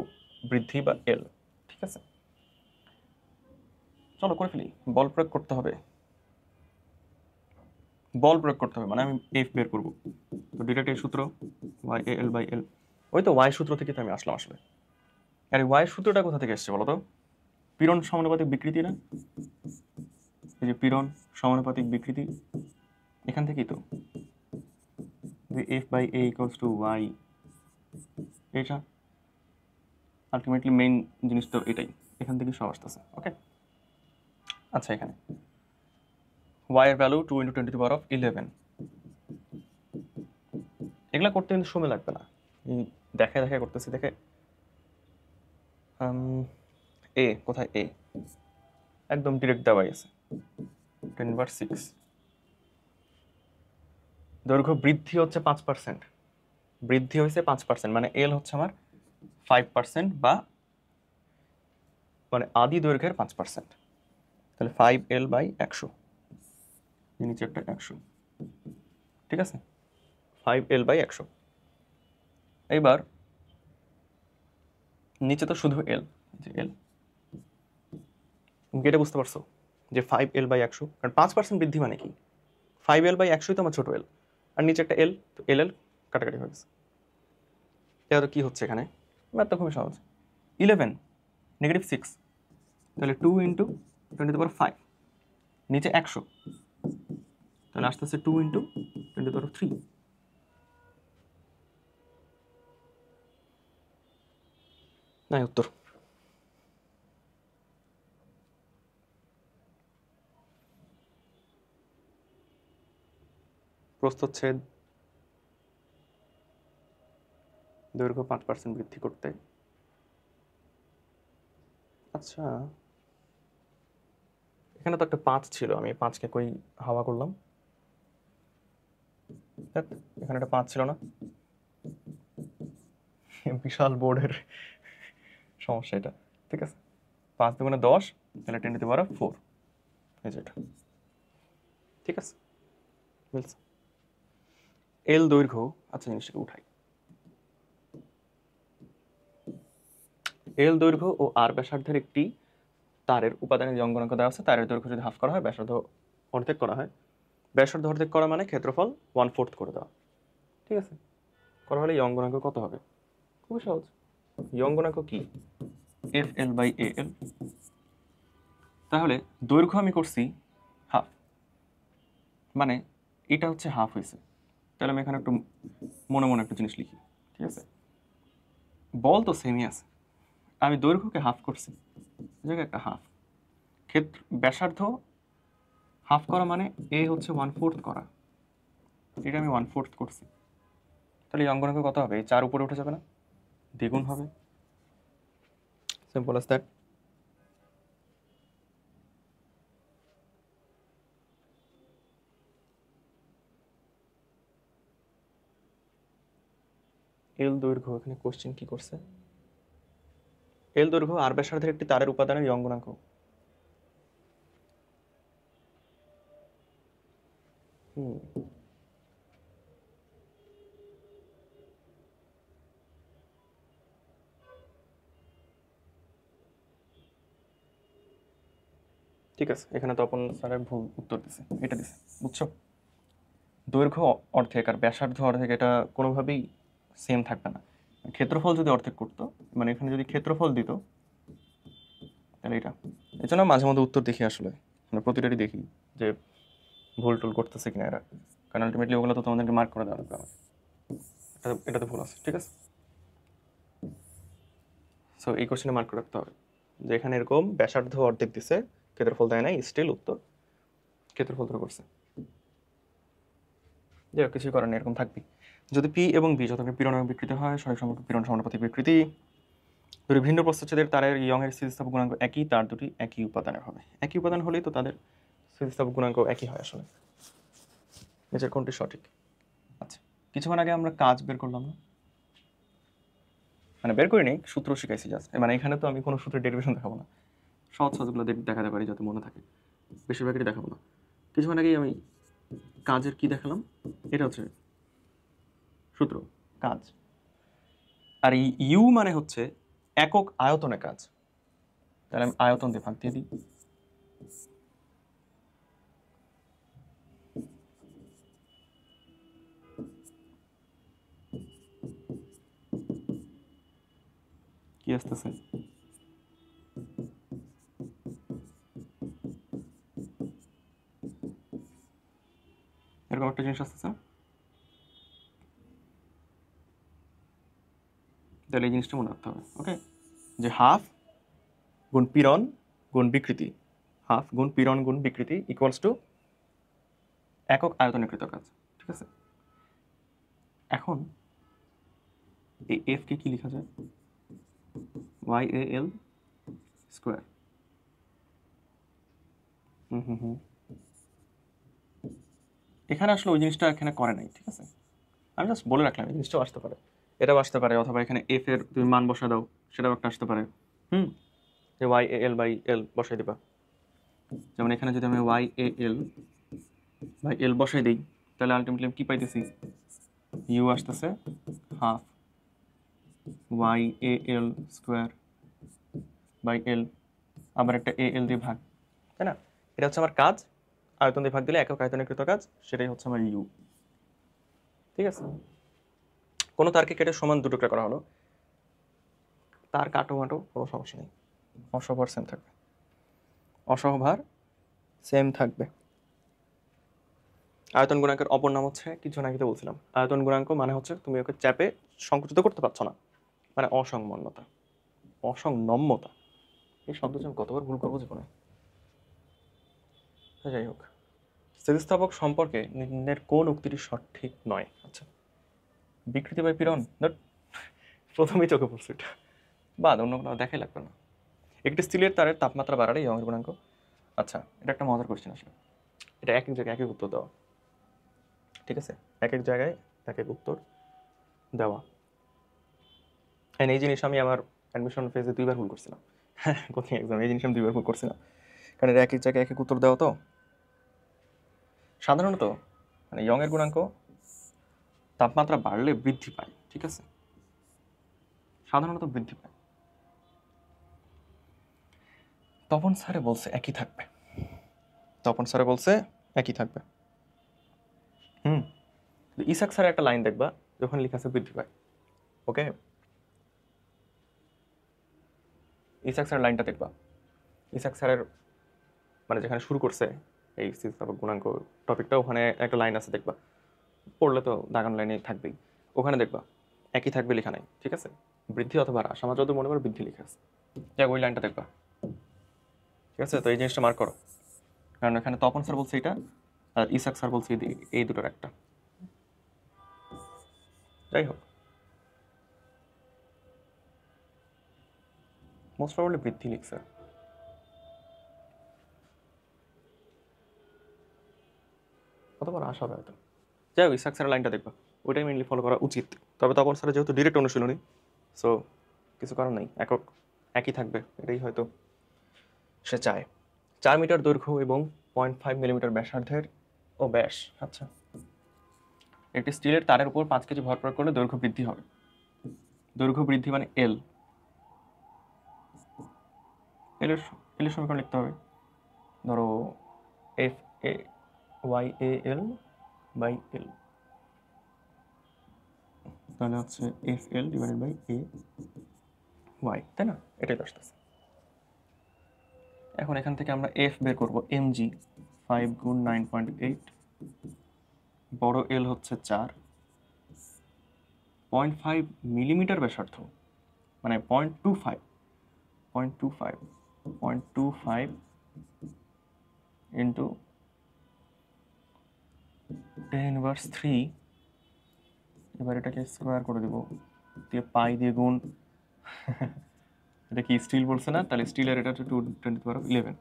A: বৃদ্ধি বা এল, ঠিক আছে? চলো করে ফেলি। বল প্রয়োগ করতে হবে, মানে আমি এফ বের করবো। তো ডিরেক্ট এই সূত্র YAL/L, ওই তো ওয়াই সূত্র থেকে তো আমি আসলাম আসলে। আর এই ওয়াই সূত্রটা কোথা থেকে এসছে বলো তো? পীড়ন সমানুপাতিক বিকৃতি না? এই যে পীড়ন সমানুপাতিক বিকৃতি, এখান থেকেই তো F/A = Y, এটা আলটিমেটলি মেইন জিনিস তো এটাই, এখান থেকে সব আসতেছে। ওকে, আচ্ছা, এখানে y এর ভ্যালু 2 × 10⁻11। এগুলা করতে কিন্তু সময় লাগবে না, এই দেখায় করতেছি। দেখে এ কোথায়? এ একদম ডিরেক্ট দেওয়াই আছে, 10/6। দৈর্ঘ্য বৃদ্ধি হচ্ছে 5%, বৃদ্ধি হয়েছে 5%, মানে এল হচ্ছে আমার 5%, বা মানে আদি দৈর্ঘ্যের 5%। তাহলে 5L/100, নিচে একটা 100, ঠিক আছে? 5L/100। এইবার নিচে তো শুধু এল, যে এল, এটা বুঝতে পারছো যে 5L/100, কারণ 5% বৃদ্ধি মানে কি? 5l/100 তো আমার ছোট এল, আর নিচে একটা এল, তো এল কাটাকাটি হয়ে গেছে। তো কি হচ্ছে এখানে, ম্যাথ তো খুবই সহজ। 11 -6, তাহলে 2 × 10⁵, নিচে 100, তাহলে আসতেছে 2 × 10⁵। নাই উত্তর। প্রস্থচ্ছেদ দৈর্ঘ্য 5% বৃদ্ধি করতে। আচ্ছা, এখানে তো একটা 5 ছিল, আমি 5কে কই হাওয়া করলাম? এখানে একটা 5 ছিল না? বিশাল বোর্ডের সমস্যা এটা। ঠিক আছে, 5 × 10, তাহলে 10⁴ এই যে এটা। ঠিক আছে, মিলছে। এল দৈর্ঘ্য, আচ্ছা জিনিসটাকে উঠাই। এল দৈর্ঘ্য ও আর ব্যাসার্ধের একটি তারের উপাদানের যে অঙ্গনাঙ্ক দেওয়া আছে, তারের দৈর্ঘ্য যদি হাফ করা হয়, ব্যাসার্ধ অর্ধেক করা হয়, ব্যাসার্ধ অর্ধেক করা মানে ক্ষেত্রফল 1/4 করে দেওয়া। ঠিক আছে, করা হলে এই অঙ্গনাঙ্ক কত হবে? খুবই সহজ। এই অঙ্গনাঙ্ক কি? FL/AL। তাহলে দৈর্ঘ্য আমি করছি হাফ, মানে এটা হচ্ছে হাফ হয়েছে। তাহলে আমি এখানে একটু মনে মনে একটা জিনিস লিখি। ঠিক আছে, বল তো সেমই আছে, আমি দৈর্ঘ্যকে হাফ করছি, জায়গায় একটা হাফ। ব্যাসার্ধ হাফ করা মানে এ হচ্ছে 1/4 করা, এটা আমি 1/4 করছি। তাহলে এই অঙ্গনাঙ্ক কত হবে? 4 উপরে উঠে যাবে না, দ্বিগুণ হবে। Simple as that. এল দৈর্ঘ্য, এখানে কোশ্চেন কি করছে? এল দৈর্ঘ্য আর ব্যাসার্ধের একটি তারের উপাদানের অঙ্গনাঙ্ক। ঠিক আছে, এখানে তপন স্যারের ভুল উত্তর দিছে, এটা দিছে, বুঝছো? দৈর্ঘ্য অর্ধেক আর ব্যাসার্ধ অর্ধেক, এটা কোনোভাবেই সেম থাকবে না। ক্ষেত্রফল যদি অর্ধেক করতো, মানে এখানে যদি ক্ষেত্রফল দিত, তাহলে এটা। এই জন্য মাঝে মধ্যে উত্তর দেখি আসলে, মানে প্রতিটারই দেখি যে ভুল টুল করতেছে কিনা এরা, কারণ আলটিমেটলি ওগুলো তো তোমাদেরকে মার্ক করে দেওয়া লাগবে আমার। এটাতে ভুল আছে। ঠিক আছে, সো এই কোশ্চেনে মার্ক করে রাখতে হবে যে এখানে এরকম ব্যাসার্ধ অর্ধেক দিছে, ক্ষেত্রফল দেয় নাই, স্টিল উত্তর ক্ষেত্রফল ধরে করছে। যে কিছুই করার নেই, এরকম থাকবি। যদি পি এবং বি যথাক্রমে পীড়ন এবং বিকৃতি হয়, সঠিক সম্পর্ক পীড়ন সমানুপাতিক বিকৃতি। দুটি ভিন্ন প্রস্থচ্ছেদের তারের ইয়ংয়ের স্থিতিস্থাপক গুণাঙ্ক একই, তার দুটি একই উপাদানের হবে। একই উপাদান হলেই তো তাদের স্থিতিস্থাপক গুণাঙ্ক একই হয় আসলে। নিচের কোনটি সঠিক? আচ্ছা, কিছুক্ষণ আগে আমরা কাজ বের করলাম না, মানে বের করিনি, সূত্র শিখাইছি জাস্ট। মানে এখানে তো আমি কোনো সূত্রের ডেরিভেশন দেখাবো না, সহজ সহজগুলো দেখাতে পারি যাতে মনে থাকে, বেশিরভাগই দেখাবো না। কিছুক্ষণ আগেই আমি কাজের কি দেখালাম, এটা হচ্ছে সূত্র কাজ। আর এই ইউ মানে হচ্ছে একক আয়তনে কাজ, তাহলে আমি আয়তন দিয়ে ভাগ দিয়ে দিই। কি আসতেছে? এরকম একটা জিনিস আসতেছে, তাহলে এই জিনিসটা মনে রাখতে হবে। ওকে, যে হাফ গুণ পীড়ন গুণ বিকৃতি, হাফ গুণ পীড়ন গুণ বিকৃতি ইকুয়ালস টু একক আয়তনীকৃত কাজ। ঠিক আছে, এখন এই এফ কে কি লেখা যায়? YAL square. এখানে আসলে ওই জিনিসটা এখানে করে নাই। ঠিক আছে, আমি জাস্ট বলে রাখলাম এই জিনিসটাও আসতে পারে, এটাও আসতে পারে, অথবা এখানে এফ এর তুমি মান বসা দাও, সেটাও একটা আসতে পারে। যে YAL/L বসাই দিবা। যেমন এখানে যদি আমি YAL/L বসাই দিই, তাহলে আলটিমেটলি কি পাইতেছি? ইউ আসতেছে half YAL square by L, আবার একটা AL দিয়ে ভাগ, তাই না? এটা হচ্ছে আমার কাজ, আয়তন দিয়ে ভাগ দিলে একক আয়তনে কৃত কাজ, সেটাই হচ্ছে আমার ইউ। ঠিক আছে, কোনো তারকে কেটে সমান দু টুকরা করা হলো, তার কাটো মাটো কোনো সমস্যা নেই, অসহভার সেম থাকবে, অসহভার সেম থাকবে। আয়তন গুণাঙ্কের অপর নাম হচ্ছে, কিছু না কিছু বলছিলাম, আয়তন গুণাঙ্ক মানে হচ্ছে তুমি ওকে চাপে সংকুচিত করতে পারছো না, মানে অসংবন্যতা, অসংনম্যতা। এই শব্দ আমি কতবার ভুল করবো জীবনে। যাই হোক, স্থিতিস্থাপক সম্পর্কে নিম্নের কোন উক্তিটি সঠিক নয়? আচ্ছা, বিকৃতি বা পীড়ন, প্রথমেই চোখে পড়ছে এটা, বাদ, অন্য কোনো দেখাই লাগবে না। একটি স্টিলের তারের তাপমাত্রা বাড়ালে ইয়ংয়ের গুণাঙ্ক। আচ্ছা, এটা একটা মজার কোশ্চেন আসলে, এটা এক এক জায়গায় এক এক উত্তর দেওয়া, ঠিক আছে, এক এক জায়গায় এক এক উত্তর দেওয়া। এই জিনিস আমি আমার অ্যাডমিশন ফেজে 2বার ভুল করছিলাম, হ্যাঁ কোচিং এক্সাম, এই জিনিস আমি 2বার ভুল করছিলাম, কারণ এটা এক এক জায়গায় এক এক উত্তর দেওয়া। তো সাধারণত মানে ইয়ংয়ের গুণাঙ্ক তাপমাত্রা বাড়লে বৃদ্ধি পায়, ঠিক আছে, সাধারণত বৃদ্ধি পায়। তপন স্যারে বলছে একই থাকবে, তপন স্যারে বলছে একই থাকবে। ইসাক স্যারের একটা লাইন দেখবা যখন লেখা আছে বৃদ্ধি পায়, ওকে, ইসাক স্যারের লাইনটা দেখবা, ইসাক স্যারের মানে যেখানে শুরু করছে এই স্থিতিস্থাপক গুণাঙ্ক টপিকটা, ওখানে একটা লাইন আছে দেখবা, পড়লে তো দাগান লাইনে থাকবেই, ওখানে দেখবা একই থাকবে লেখা নাই, ঠিক আছে, বৃদ্ধি অথবা হ্রাস, আমার যত মনে করো বৃদ্ধি লেখা আছে, যাক ওই লাইনটা দেখবা, ঠিক আছে। তো এই জিনিসটা মার্ক করো, কারণ এখানে তপন স্যার বলছে এটা, আর ইসাক স্যার বলছে এই দুটোর একটা। যাই হোক, মোস্ট প্রবাবলি বৃদ্ধি লিখছে, অথবা হ্রাস হবে হয়তো। যাই হোক, ইসাক স্যারের লাইনটা দেখবা, ওইটাই মেনলি ফলো করা উচিত। তবে তপন স্যারের যেহেতু ডিরেক্ট অনুশীলনী, সো কিছু করার নেই, একই থাকবে, এটাই হয়তো সে চায়। 4 মিটার দৈর্ঘ্য এবং 0.5 মিলিমিটার ব্যাসার্ধের ও ব্যাস, আচ্ছা, একটি স্টিলের তারের উপর 5 কেজি ভর প্রয়োগ করলে দৈর্ঘ্য বৃদ্ধি হবে। দৈর্ঘ্য বৃদ্ধি মানে এল, এর সমীকরণ লিখতে হবে, ধরো F A Y A L by L, তাহলে হচ্ছে F L divided by A Y, তাই না, এটাই আসতেছে। এখন এখান থেকে আমরা এফ বের করবো, এম জি 5 গুণ 9.8, বড় এল হচ্ছে 4, 0.5 মিলিমিটার ব্যাসার্ধ মানে 0.25 ইন্টু 10⁻³ এবার এটাকে স্কোয়ার করে দেবো দিয়ে পাই দিয়ে গুণ এটা কি স্টিল বলছে না, তাহলে স্টিলের এটা হচ্ছে 2×10⁻11।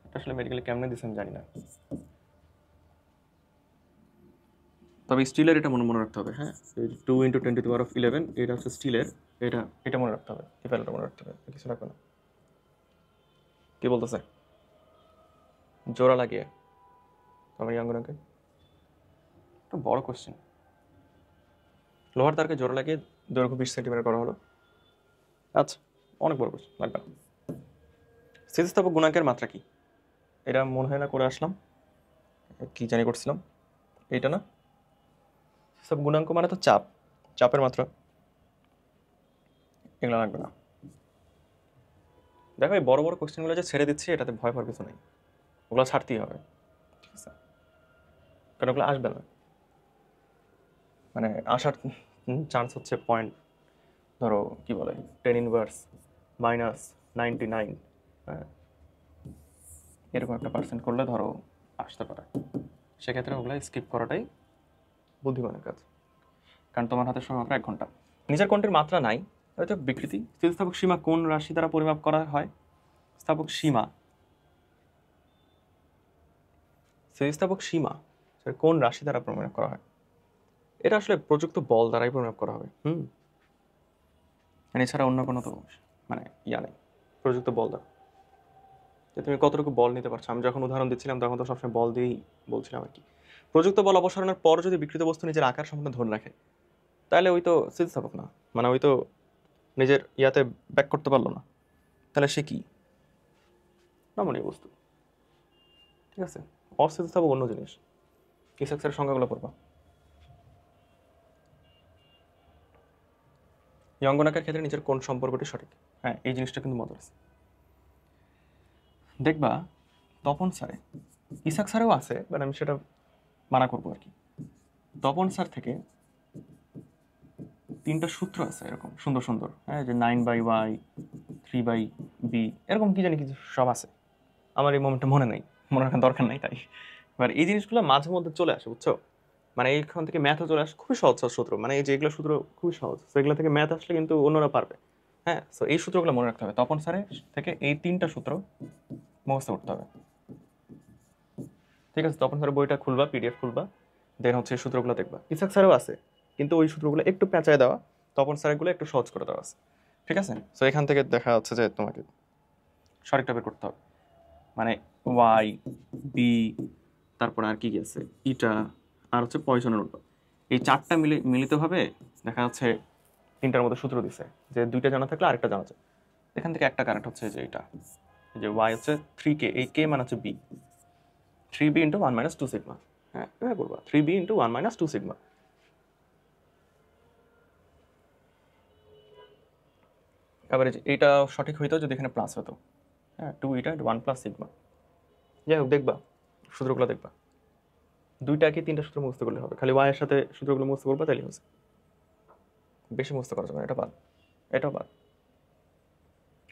A: এটা আসলে মেডিকেলে কেমনে দিচ্ছে আমি জানি না, তবে স্টিলের এটা মনে রাখতে হবে, হ্যাঁ 2×10⁻11 এটা হচ্ছে স্টিলের, এটা মনে রাখতে হবে, এই ভ্যালুটা মনে রাখতে হবে, কিছু রাখবে না। কি বলতেছে জোড়া লাগিয়ে আমার ইয়াঙ্গুনাকে, একটা বড় কোশ্চেন, লোহার তারকে জোড়া লাগিয়ে দৈর্ঘ্য 20 সেন্টিমিটার করা হলো, আচ্ছা অনেক বড় কোশ্চেন, লাগবে না। স্থিতিস্থাপক গুণাঙ্কের মাত্রা কি, এটা মনে হয় না করে আসলাম, কি জানি করছিলাম, এইটা না, সব গুণাঙ্ক মানে তো চাপের মাত্রা, এগুলো লাগবে না। দেখো এই বড় বড় কোশ্চেনগুলো যে ছেড়ে দিচ্ছি এটাতে ভয় পাওয়ার কিছু নেই, ওগুলো ছাড়তেই হবে, ঠিক আছে, কারণ ওগুলো আসবে না, মানে আসার চান্স হচ্ছে পয়েন্ট, ধরো কি বলে 10⁻−99, হ্যাঁ এরকম একটা পার্সেন্ট করলে ধরো আসতে পারে, সেক্ষেত্রে ওগুলো স্কিপ করাটাই বুদ্ধিমানের কাজ, কারণ তোমার হাতে সময় মাত্র 1 ঘন্টা। নিচের কোণটির মাত্রা নাই, হয়তো বিকৃতি। স্থিতিস্থাপক সীমা কোন রাশি দ্বারা পরিমাপ করা হয়? স্থিতিস্থাপক সীমা কোন রাশি দ্বারা পরিমাপ করা হয়? এটা আসলে প্রযুক্ত বল দ্বারাই পরিমাপ করা হবে। এছাড়া অন্য কোনো তো মানে নেই, প্রযুক্ত বল দ্বারা, যে তুমি কতটুকু বল নিতে পারছো। আমি যখন উদাহরণ দিচ্ছিলাম তখন তো সবসময় বল দিয়েই বলছিলাম আর কি। প্রযুক্ত বল অপসারণের পর যদি বিকৃত বস্তু নিজের আকার সম্পূর্ণ ধরে রাখে, তাহলে ওই তো স্থিতিস্থাপক না, মানে ওই তো নিজের ইয়াতে ব্যাক করতে পারলো না, তাহলে সে কি? নমনীয় বস্তু। ঠিক আছে, অস্থিতিস্থাপক অন্য জিনিস। ইসাক্সের সংখ্যাগুলো পড়বা। এই অঙ্গনাকের ক্ষেত্রে নিচের কোন সম্পর্কটি সঠিক? হ্যাঁ, এই জিনিসটা কিন্তু মজার আছে। দেখবা তপন স্যারে, ইসাক স্যারেও আছে, বাট আমি সেটা মানা করবো আর কি। তপন স্যার থেকে 3টা সূত্র আছে এরকম সুন্দর সুন্দর, হ্যাঁ, যে 9/y 3/b এরকম কি জানি কিছু সব আছে। আমার এই মোমেন্টে মনে নেই, মনে রাখার দরকার নাই তাই। এবার এই জিনিসগুলো মাঝে মধ্যে চলে আসে, বুঝছো? মানে এইখান থেকে ম্যাথও চলে আসে, খুবই সহজ সহজ সূত্র, মানে এই যে এগুলো সূত্র খুবই সহজ, তো এগুলো থেকে ম্যাথ আসলে কিন্তু অন্যরা পারবে। হ্যাঁ, তো এই সূত্রগুলো মনে রাখতে হবে। তপন স্যারের থেকে এই 3টা সূত্র মুখস্থ করতে হবে। ঠিক আছে, তপন স্যারের বইটা খুলবা, পিডিএফ খুলবা, দেন হচ্ছে এই সূত্রগুলো দেখবা। ইসাক স্যারেও আছে, কিন্তু ওই সূত্রগুলো একটু পেঁচায় দেওয়া, তপন স্যারেরগুলো একটু সহজ করে দেওয়া আছে। ঠিক আছে, তো এখান থেকে দেখা যাচ্ছে যে তোমাকে সঠিকটা বের করতে হবে। মানে ওয়াই, বি, তারপর আর কি আছে, ইটা, আর হচ্ছে পয়সনের অনুপাত, এই 4টা মিলিতভাবে দেখা যাচ্ছে 3টার মধ্যে সূত্র দিছে, যে 2টা জানা থাকলে আরেকটা জানা যায়। এখান থেকে একটা কারেক্ট হচ্ছে যে এটা, যে ওয়াই হচ্ছে 3k, এই কে মানে হচ্ছে বি, 3b ইন্টু 1 - 2 সিগমা। হ্যাঁ, এটা করবা 3b ইন্টু 1 - 2 সিগমা। এবারে এইটা সঠিক হইতো যদি এখানে প্লাস হতো। হ্যাঁ, 2 ইটা 1 প্লাস সিগমা। যাই হোক, দেখবা সূত্রগুলো দেখবা, 2টা কি 3টা সূত্র মুখস্থ করলে হবে, খালি ওয়াই এর সাথে সূত্রগুলো মুখস্থ করবা তাইলে হচ্ছে। বেশি মুখস্থ করা যাবে না, এটা বাদ, এটাও বাদ।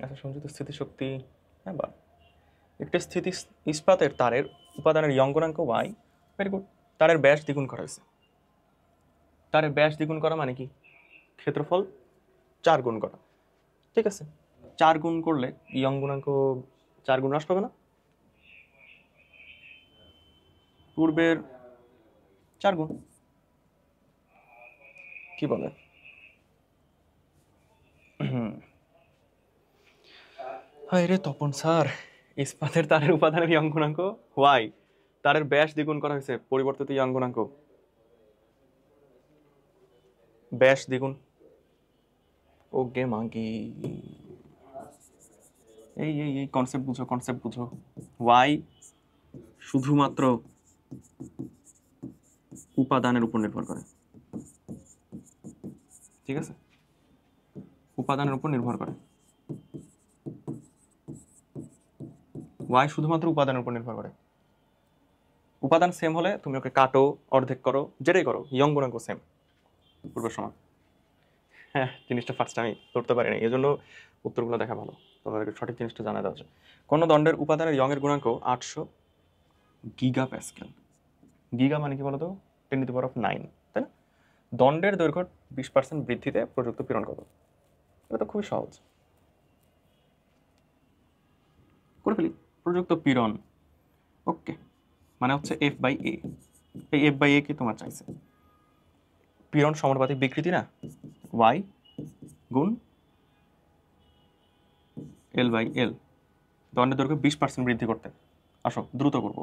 A: আচ্ছা, সংযুক্ত স্থিতিশক্তি, হ্যাঁ বাদ। একটা স্থিতি ইস্পাতের তারের উপাদানের ইয়ং গুণাঙ্ক ওয়াই, ভেরি গুড। তারের ব্যাস দ্বিগুণ করা হয়েছে। তারের ব্যাস দ্বিগুণ করা মানে কি? ক্ষেত্রফল 4 গুণ করা। ঠিক আছে, 4 গুণ করলে ইয়ং গুণাঙ্ক 4 গুণ হ্রাস পাবে না? পূর্বের 4 গুণ। কি বলে? হায় রে তপন স্যার, ইস্পাতের তারের উপাদানের ইয়ং গুণাঙ্ক ওয়াই, তারের ব্যাস দ্বিগুণ করা হয়েছে, পরিবর্তিত ইয়ং গুণাঙ্ক ব্যাস দ্বিগুণ। ও গে মাগি, এই এই এই কনসেপ্ট বুঝো, কনসেপ্ট বুঝো। ওয়াই শুধুমাত্র উপাদানের উপর নির্ভর করে। ঠিক আছে, উপাদানের উপর নির্ভর করে। ওয়াই শুধুমাত্র উপাদানের উপর নির্ভর করে। উপাদান সেম হলে তুমি ওকে কাটো, অর্ধেক করো, যেটাই করো, ইয়ং গুণাঙ্ক সেম, পূর্বের সমান। হ্যাঁ, জিনিসটা ফার্স্ট আমি ধরতে পারিনি, এই জন্য উত্তরগুলো দেখা ভালো, তোমাদেরকে সঠিক জিনিসটা জানা দেওয়া যায়। কোনো দণ্ডের উপাদানের ইয়ং এর গুণাঙ্ক 800 গিগা প্যাসকেল। গিগা মানে কি বলতো? 10⁹9, তাই না? দণ্ডের দৈর্ঘ্য 20% বৃদ্ধিতে প্রযুক্ত পীড়ন কত? এটা তো খুবই সহজ, করে ফেলি। প্রযুক্ত পীড়ন, ওকে, মানে হচ্ছে F/A। এই F/A কি তোমার চাইছে? পীড়ন সমানুপাতিক বিকৃতি না, y গুণ L/L। দণ্ডের দৈর্ঘ্য 20% বৃদ্ধি করতে, আসো দ্রুত করব।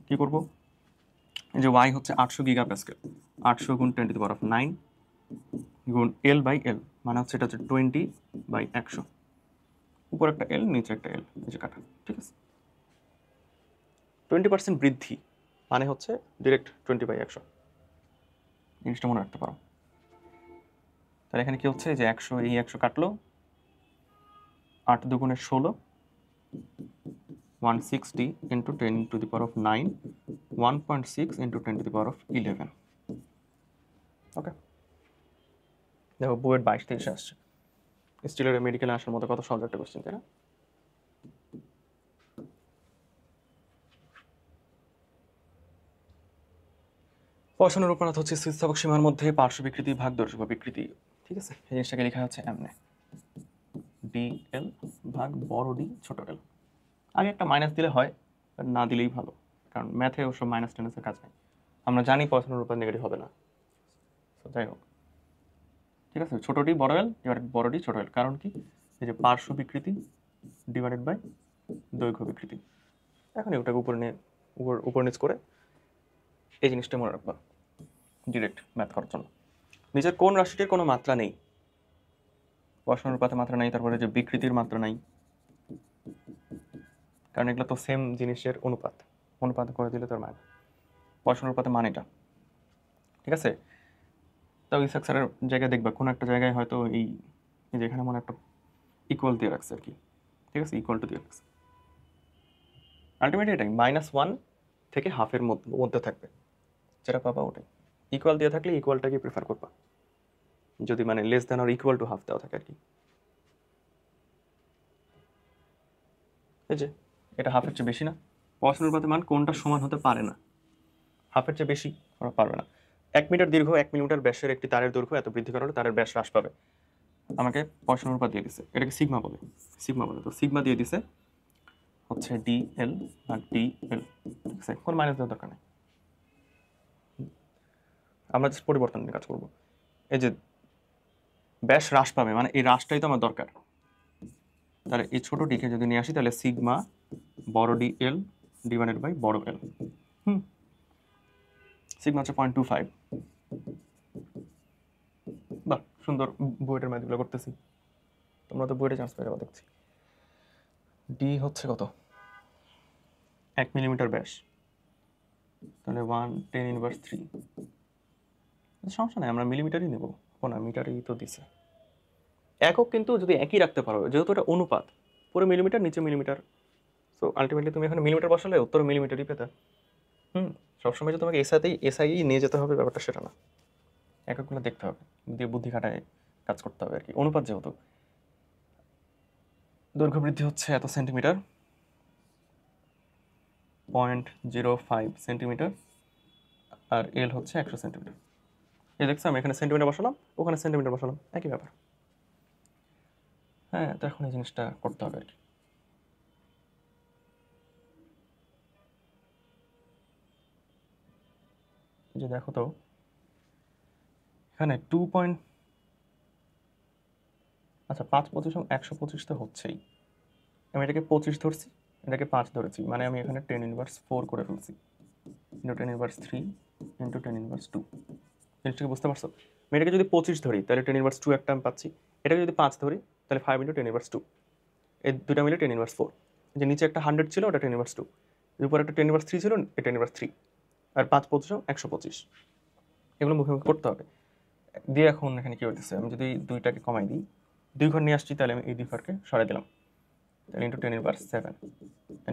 A: কি করব? এই যে y হচ্ছে 800 গিগা প্যাসকেল, 800 গুণ 10⁹9 গুণ L/L, মানে হচ্ছে এটা হচ্ছে 20/100। উপর একটা L, নিচে একটা L, এই যে কাটা। ঠিক আছে, 20% বৃদ্ধি মানে হচ্ছে ডিরেক্ট 20/100, জিনিসটা মনে রাখতে পারো। তাহলে এখানে কি হচ্ছে, যে 100, এই 100 কাটলো, 8 দুগুণে 16, 160 ইন্টু 10⁹9, 1.6 ইন্টু 10⁻11। ওকে, দেখো বুয়েট 22-23 আসছে, স্টিলের মেডিকেলে আসার মতো কত সহজ একটা কোশ্চেন, তাই না? পয়সনের উপনাথ হচ্ছে স্থিতিস্থাপক সীমার মধ্যে পার্শ্ব বিকৃতি ভাগ দর্শক বিকৃতি। ঠিক আছে, এই জিনিসটাকে লেখা হচ্ছে এমনে, DL ভাগ বড় ডি ছোট এল। আগে একটা মাইনাস দিলে হয়, না দিলেই ভালো, কারণ ম্যাথে ওসব মাইনাস টেনাসের কাজ নেই। আমরা জানি পয়সনের উপর নেগেটিভ হবে না, যাই হোক। ঠিক আছে, ছোট ডি বড় এল ডিভাইডেড বড় ডি ছোট এল, কারণ কি? এই যে পার্শ্ব বিকৃতি ডিভাইডেড বাই দৈর্ঘ্য বিকৃতি। এখন ওটাকে উপর নিচ করে এই জিনিসটা মনে রাখবা ডিরেক্ট ম্যাথ করার জন্য। নিচের কোন রাশিটির কোনো মাত্রা নেই? পয়সনের অনুপাতে মাত্রা নাই, তারপরে যে বিকৃতির মাত্রা নাই, কারণ এগুলো তো সেম জিনিসের অনুপাত, অনুপাত করে দিলে তোর মান পয়সা অনুপাতে মান এটা, ঠিক আছে। তাও ইসাক স্যারের জায়গায় দেখবা কোনো একটা জায়গায় হয়তো এই যেখানে মনে একটা ইকুয়াল দিয়ে রাখছে আর কি, ঠিক আছে, ইকুয়াল টু দিয়ে রাখছে। আলটিমেটলি এটাই -1 থেকে হাফের মধ্যে থাকবে, যেটা পাবা ওটাই। ইকুয়াল দিয়ে থাকলে ইকুয়ালটাকে প্রেফার করবা, যদি মানে less than or equal to half দেওয়া থাকে আর কি। এই যে এটা হাফের চেয়ে বেশি না, পয়সা অনুপাতে মান কোনটা সমান হতে পারে না, হাফের চেয়ে বেশি ওরা পারবে না। 1 মিটার দীর্ঘ 1 মিলিমিটার ব্যাসের একটি তারের দৈর্ঘ্য এত বৃদ্ধি করা হলে তারের ব্যাস হ্রাস পাবে। আমাকে পয়সা অনুপাত দিয়ে দিছে, এটাকে সিগমা বলে, সিগমা বলে। তো সিগমা দিয়ে দিছে হচ্ছে DL আর DL, ঠিক আছে, কোনো মাইনাস দেওয়ার দরকার নেই, আমরা জাস্ট পরিবর্তন নিয়ে কাজ করবো। এই যে ব্যাস হ্রাস পাবে মানে এই হ্রাসটাই তো আমার দরকার। তাহলে এই ছোট ডিকে যদি নিয়ে আসি তাহলে সিগমা বড় DL ডিভাইডেড বাই বড় L। সিগমা হচ্ছে 0.25। বাহ, সুন্দর বুয়েটের ম্যাথগুলো করতেছি, তোমরা তো বুয়েটে চান্স পেয়ে যাবো দেখছি। ডি হচ্ছে কত, 1 মিলিমিটার ব্যাস, তাহলে 1/10⁻³ সমস্যা নাই, আমরা মিলিমিটারই নেব, ও না মিটারই তো দিছে। একক কিন্তু যদি একই রাখতে পারো, যেহেতু এটা অনুপাত, পুরো মিলিমিটার নিচে মিলিমিটার, সো আলটিমেটলি তুমি এখানে মিলিমিটার বসালে উত্তর মিলিমিটারই পেতে। সবসময় যে তোমাকে এসআই নিয়ে যেতে হবে ব্যাপারটা সেটা না, এককগুলো দেখতে হবে, দিয়ে বুদ্ধি খাটায় কাজ করতে হবে আর কি। অনুপাত যেহেতু, দৈর্ঘ্য বৃদ্ধি হচ্ছে এত সেন্টিমিটার, 0.05 সেন্টিমিটার, আর এল হচ্ছে 100 সেন্টিমিটার। এই দেখছো আমি এখানে সেন্টিমিটার বসালাম, ওখানে সেন্টিমিটার বসালাম, একই ব্যাপার। হ্যাঁ, তো এখন এই জিনিসটা করতে হবে আর কি। যে দেখো তো এখানে 2. আচ্ছা 5×25 125 তো হচ্ছেই, আমি এটাকে 25 ধরছি, এটাকে 5 ধরেছি, মানে আমি এখানে 10⁻4 করে ফেলছি, ইন্টু 10⁻3 ইন্টু 10⁻2। জিনিসটাকে বুঝতে পারছো? আমি এটাকে যদি 25 ধরি তাহলে 10⁻2 একটা আমি পাচ্ছি, এটাকে যদি 5 ধরি তাহলে 5 ইন্টু 10⁻2, এই দুটা মিলে 10⁻4। যে নিচে একটা 100 ছিল ওটা 10⁻2, এর উপরে একটা 10⁻3 ছিল, এটা 10⁻3, আর 5×25 125। এগুলো মুখে মুখে করতে হবে দিয়ে। এখন এখানে কি হইতেছে, আমি যদি দুইটাকে কমাই দিই, 2 ঘর নিয়ে আসছি, তাহলে আমি এই 2 ঘরকে সরাই দিলাম, তাহলে ইন্টু 10⁻7,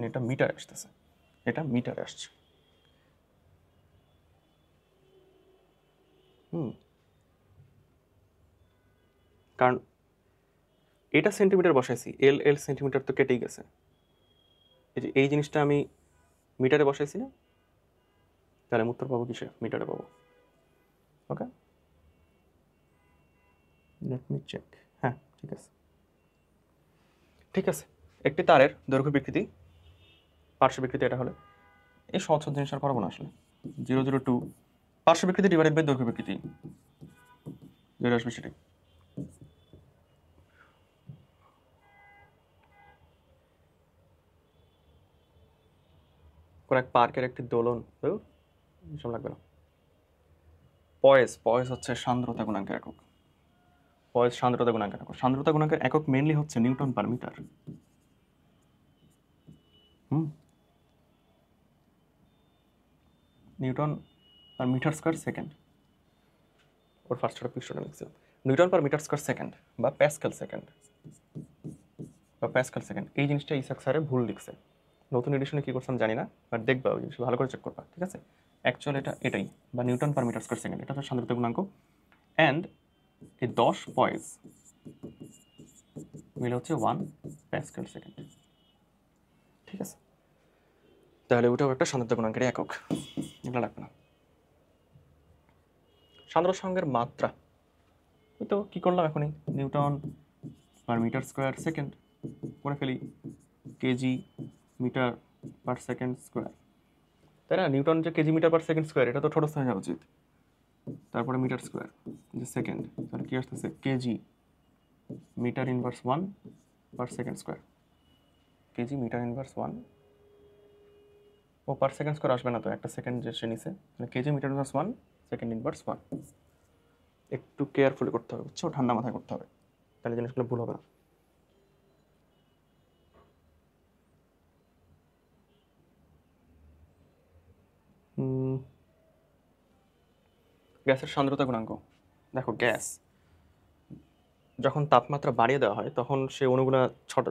A: এটা মিটারে আসতেছে, এটা মিটারে আসছে। কারণ এটা সেন্টিমিটার বসাইছি, এল সেন্টিমিটার তো কেটেই গেছে, এই যে এই জিনিসটা আমি মিটারে বসাইছি না, তাহলে আমি উত্তর পাবো কিসে, মিটারে পাবো। ওকে, লেট মি চেক। হ্যাঁ ঠিক আছে, ঠিক আছে। একটি তারের দৈর্ঘ্য বিকৃতি, পার্শ্ব বিকৃতি এটা হলে, এই সহজ জিনিস আর করবো না আসলে। 002 পার্শ্ব বিকৃতি ডিভাইডেড বাই দৈর্ঘ্য বিকৃতি, যেটা আসবে সেটাই। কোন এক পার্কের একটি দোলন, এসব লাগবে না। পয়েস হচ্ছে সান্দ্রতা গুণাঙ্কের একক, পয়েস সান্দ্রতা গুণাঙ্কের একক। সান্দ্রতা গুণাঙ্কের একক মেইনলি হচ্ছে newton per meter. Newton per metre square second, ওর ফার্স্ট পিস্টনে লিখছিলাম newton per metre square second বা প্যাসকেল সেকেন্ড, বা প্যাসকেল সেকেন্ড। এই জিনিসটা ইসাক স্যারে ভুল লিখছে, নতুন এডিশনে কী করছিলাম জানি না, বাট দেখবা ওই জিনিস ভালো করে চেক করবা, ঠিক আছে। অ্যাকচুয়ালি এটাই, বা newton per metre square second, এটা হচ্ছে সান্দ্রতা গুণাঙ্ক। অ্যান্ড এই 10 পয়েস মিলে হচ্ছে 1 প্যাসকেল সেকেন্ড, ঠিক আছে। তাহলে ওটাও একটা সান্দ্রতা গুণাঙ্কের একক, এগুলো লাগবে না। সান্দ্র সঙ্গের মাত্রা, ওই তো কী করলাম এখনই, newton per metre square second করে ফেলি, KG metre per second square, তাই না। নিউটন যে KG metre per second square, এটা তো ছোট হয়ে যাওয়া উচিত। তারপরে মিটার স্কোয়ার যে সেকেন্ড, তাহলে কি আসতেছে, KG metre inverse 1 per second square, KG metre inverse 1, ও পার সেকেন্ড স্কোয়ার আসবে না তো, একটা সেকেন্ড যে সে নিছে, তাহলে KG metre inverse 1 second inverse 1। একটু কেয়ারফুলি করতে হবে, বুঝছো, ঠান্ডা মাথায় করতে হবে, তাহলে জিনিসগুলো ভুল হবে না। গ্যাসের সান্দ্রতা গুণাঙ্ক। দেখো গ্যাস যখন তাপমাত্রা বাড়িয়ে দেওয়া হয় তখন সে অণুগুলা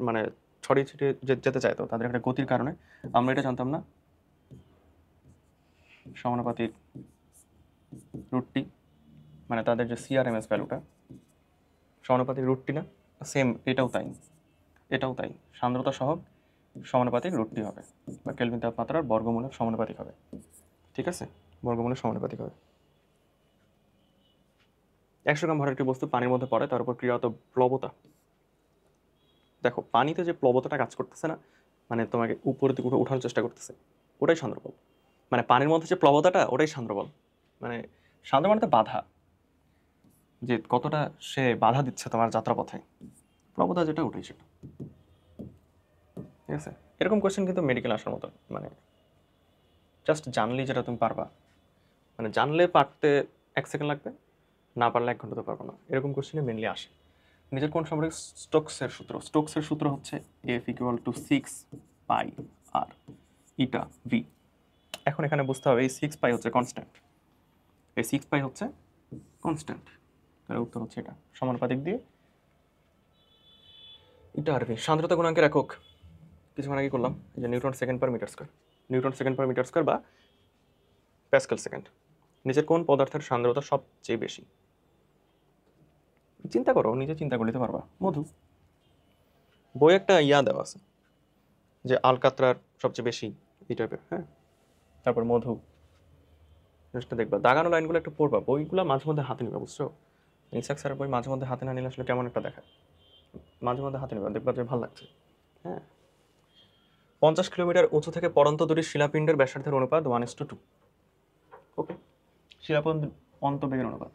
A: মানে ছড়িয়ে ছিটিয়ে যেতে চাইতো, তাদের একটা গতির কারণে। আমরা এটা জানতাম না, সমানুপাতিক রুটটি, মানে তাদের যে সিআরএমএস ভ্যালুটা সমানুপাতিক রুটটি না, সেম এটাও তাই, এটাও তাই, সান্দ্রতা সহ সমানুপাতিক রুটটি হবে, বা কেলভিন তাপমাত্রার বর্গমূলের সমানুপাতিক হবে। ঠিক আছে, বর্গমূলের সমানুপাতিক হবে। 100 গ্রাম ভরের একটি বস্তু পানির মধ্যে পড়ে, তার উপর ক্রিয়ারত প্লবতা। দেখো পানিতে যে প্লবতাটা কাজ করতেছে না, মানে তোমাকে উপরের দিকে উঠানোর চেষ্টা করতেছে, ওটাই সান্দ্রবল। মানে পানির মধ্যে যে প্লবতাটা ওটাই সান্দ্রবল। মানে সান্দ্র মানে তো বাধা, যে কতটা সে বাধা দিচ্ছে তোমার যাত্রাপথে, প্লবতা যেটা ওটাই সেটা। ঠিক আছে, এরকম কোয়েশ্চেন কিন্তু মেডিকেল আসার মতো, মানে জাস্ট জানলেই যেটা তুমি পারবা, মানে জানলে পারতে 1 সেকেন্ড লাগবে, না পারলে 1 ঘন্টা তো পারবো না, এরকম কোয়েশ্চেনে মেনলি আসে। নিজের কোন সামরিক স্টোকসের সূত্র? স্টোকসের সূত্র হচ্ছে F = 6 পাই আর ইটা ভি। এখন এখানে বুঝতে হবে এই 6 পাই হচ্ছে কনস্ট্যান্ট, এই 6 পাই হচ্ছে কনস্ট্যান্ট, তাহলে উত্তর হচ্ছে এটা, সমানুপাতিক দিয়ে ইটা আর ভি। সান্দ্রতা গুণাঙ্কের একক কিছুক্ষণ আগে করলাম, যে newton second per metre square, newton second per metre square বা প্যাসকেল সেকেন্ড। নিচের কোন পদার্থের সান্দ্রতা সবচেয়ে বেশি? চিন্তা করো, নিজে চিন্তা করে নিতে পারবা। মধু। বই একটা দেওয়া আছে যে আলকাতরার সবচেয়ে বেশি এই টাইপের, হ্যাঁ। তারপর মধু, জিনিসটা দেখবা, দাগানো লাইনগুলো একটু পড়বা, বইগুলো মাঝে মধ্যে হাতে নিবা, বুঝছো? ইনসাক স্যারের বই মাঝে মধ্যে হাতে না নিলে আসলে কেমন একটা দেখায়, মাঝে মধ্যে হাতে নিবা, দেখবা যে ভালো লাগছে। হ্যাঁ, 50 কিলোমিটার উঁচু থেকে পড়ন্ত দুটি শিলাপিণ্ডের ব্যাসার্ধের অনুপাত 1:2। ওকে, শিলাপিণ্ড অন্তবেগের অনুপাত।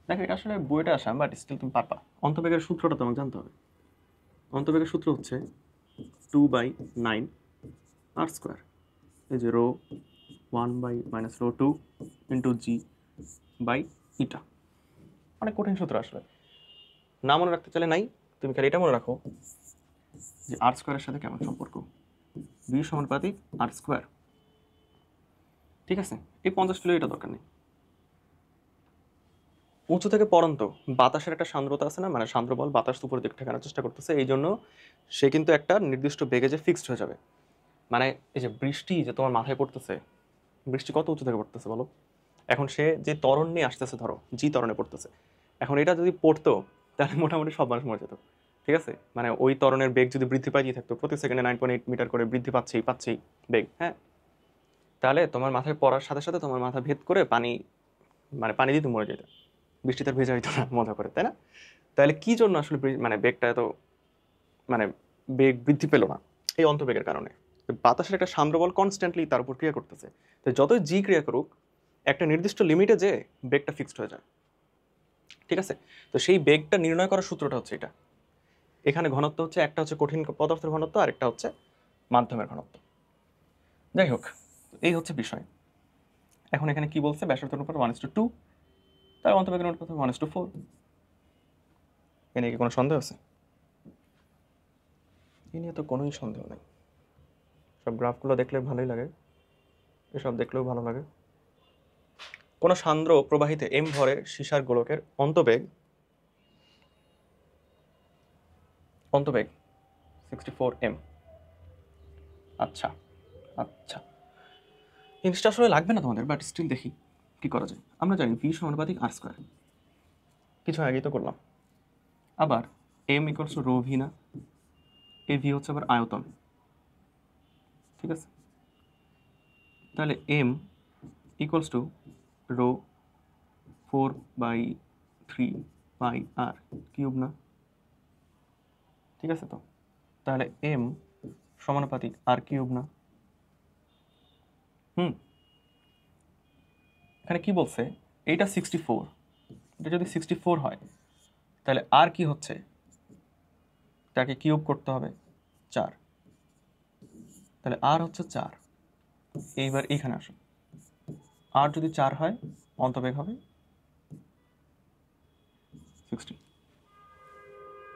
A: দেখো এটা আসলে বইটা আসা, বাট স্টিল তুমি পারবা। অন্তবেগের সূত্রটা তোমাকে জানতে হবে। অন্তবেগের সূত্র হচ্ছে 2/9 r², এই যে রো 1/-ρ2 ইন্টু g/η। অনেক কঠিন সূত্র আসলে, না মনে রাখতে চাইলে নাই, তুমি খালি এটা মনে রাখো যে r² সাথে কেমন সম্পর্ক, b সমানুপাতিক r²। ঠিক আছে, এই 50 কিলো এটা দরকার নেই। উঁচু থেকে পড়ন্ত বাতাসের একটা সান্দ্রতা আছে না, মানে সান্দ্র বল বাতাস উপরের দিকে ঠেকানোর চেষ্টা করতেছে, এই জন্য সে কিন্তু একটা নির্দিষ্ট বেগে যে ফিক্সড হয়ে যাবে। মানে এই যে বৃষ্টি যে তোমার মাথায় পড়তেছে, বৃষ্টি কত উঁচু থেকে পড়তেছে বলো? এখন সে যে ত্বরণ নিয়ে আসতেছে, ধরো জি ত্বরণে পড়তেছে, এখন এটা যদি পড়তো তাহলে মোটামুটি সব মানুষ মরে যেত। ঠিক আছে, মানে ওই ত্বরণের বেগ যদি বৃদ্ধি পাইয়ে থাকতো, প্রতি সেকেন্ডে 9.8 মিটার করে বৃদ্ধি পাচ্ছেই বেগ, হ্যাঁ, তাহলে তোমার মাথায় পড়ার সাথে সাথে তোমার মাথা ভেদ করে পানি, মানে পানি দিয়ে তুমি মরে যেত, বৃষ্টিতে ভেজা হইতো না মজা করে, তাই না? তাহলে কি জন্য আসলে মানে বেগটা এত, মানে বেগ বৃদ্ধি পেল না? এই অন্তবেগের কারণে। বাতাসের একটা সান্দ্র বল কনস্ট্যান্টলি তার উপর ক্রিয়া করতেছে, তো যতই জি ক্রিয়া করুক একটা নির্দিষ্ট লিমিটে যে বেগটা ফিক্সড হয়ে যায়। ঠিক আছে, তো সেই বেগটা নির্ণয় করার সূত্রটা হচ্ছে এটা। এখানে ঘনত্ব হচ্ছে, একটা হচ্ছে কঠিন পদার্থের ঘনত্ব আর একটা হচ্ছে মাধ্যমের ঘনত্ব। যাই হোক, এই হচ্ছে বিষয়। এখন এখানে কি বলছে, ব্যাসার্ধের অনুপাত 1:2, তার অন্তবেগের অনুপাত 1:4। এ নিয়ে কি কোনো সন্দেহ আছে? এ নিয়ে তো কোনোই সন্দেহ নেই, সব গ্রাফগুলো দেখলে ভালোই লাগে, এসব দেখলেও ভালো লাগে। কোনো সান্দ্র প্রবাহিতে এম ভরের সীসার গোলকের অন্তবেগ 64 m। আচ্ছা আচ্ছা, জিনিসটা আসলে লাগবে না তোমাদের, বাট স্টিল দেখি কি করা যায়। আমরা জানি ভি সমানুপাতিক r², কিছু আগেই তো করলাম। আবার m = রো ভি না, এই ভি হচ্ছে আবার আয়তন। ঠিক আছে, তাহলে m = রো 4/3πr³ না? ঠিক আছে, তো তাহলে m সমানুপাতিক r³ না? এখানে কি বলছে, এইটা 64, এটা যদি 64 হয় তাহলে আর কি হচ্ছে, তাকে কিউব করতে হবে 4, তাহলে আর হচ্ছে 4। এইবার এখানে আসো, আর যদি 4 হয় অন্তবেগ হবে 60,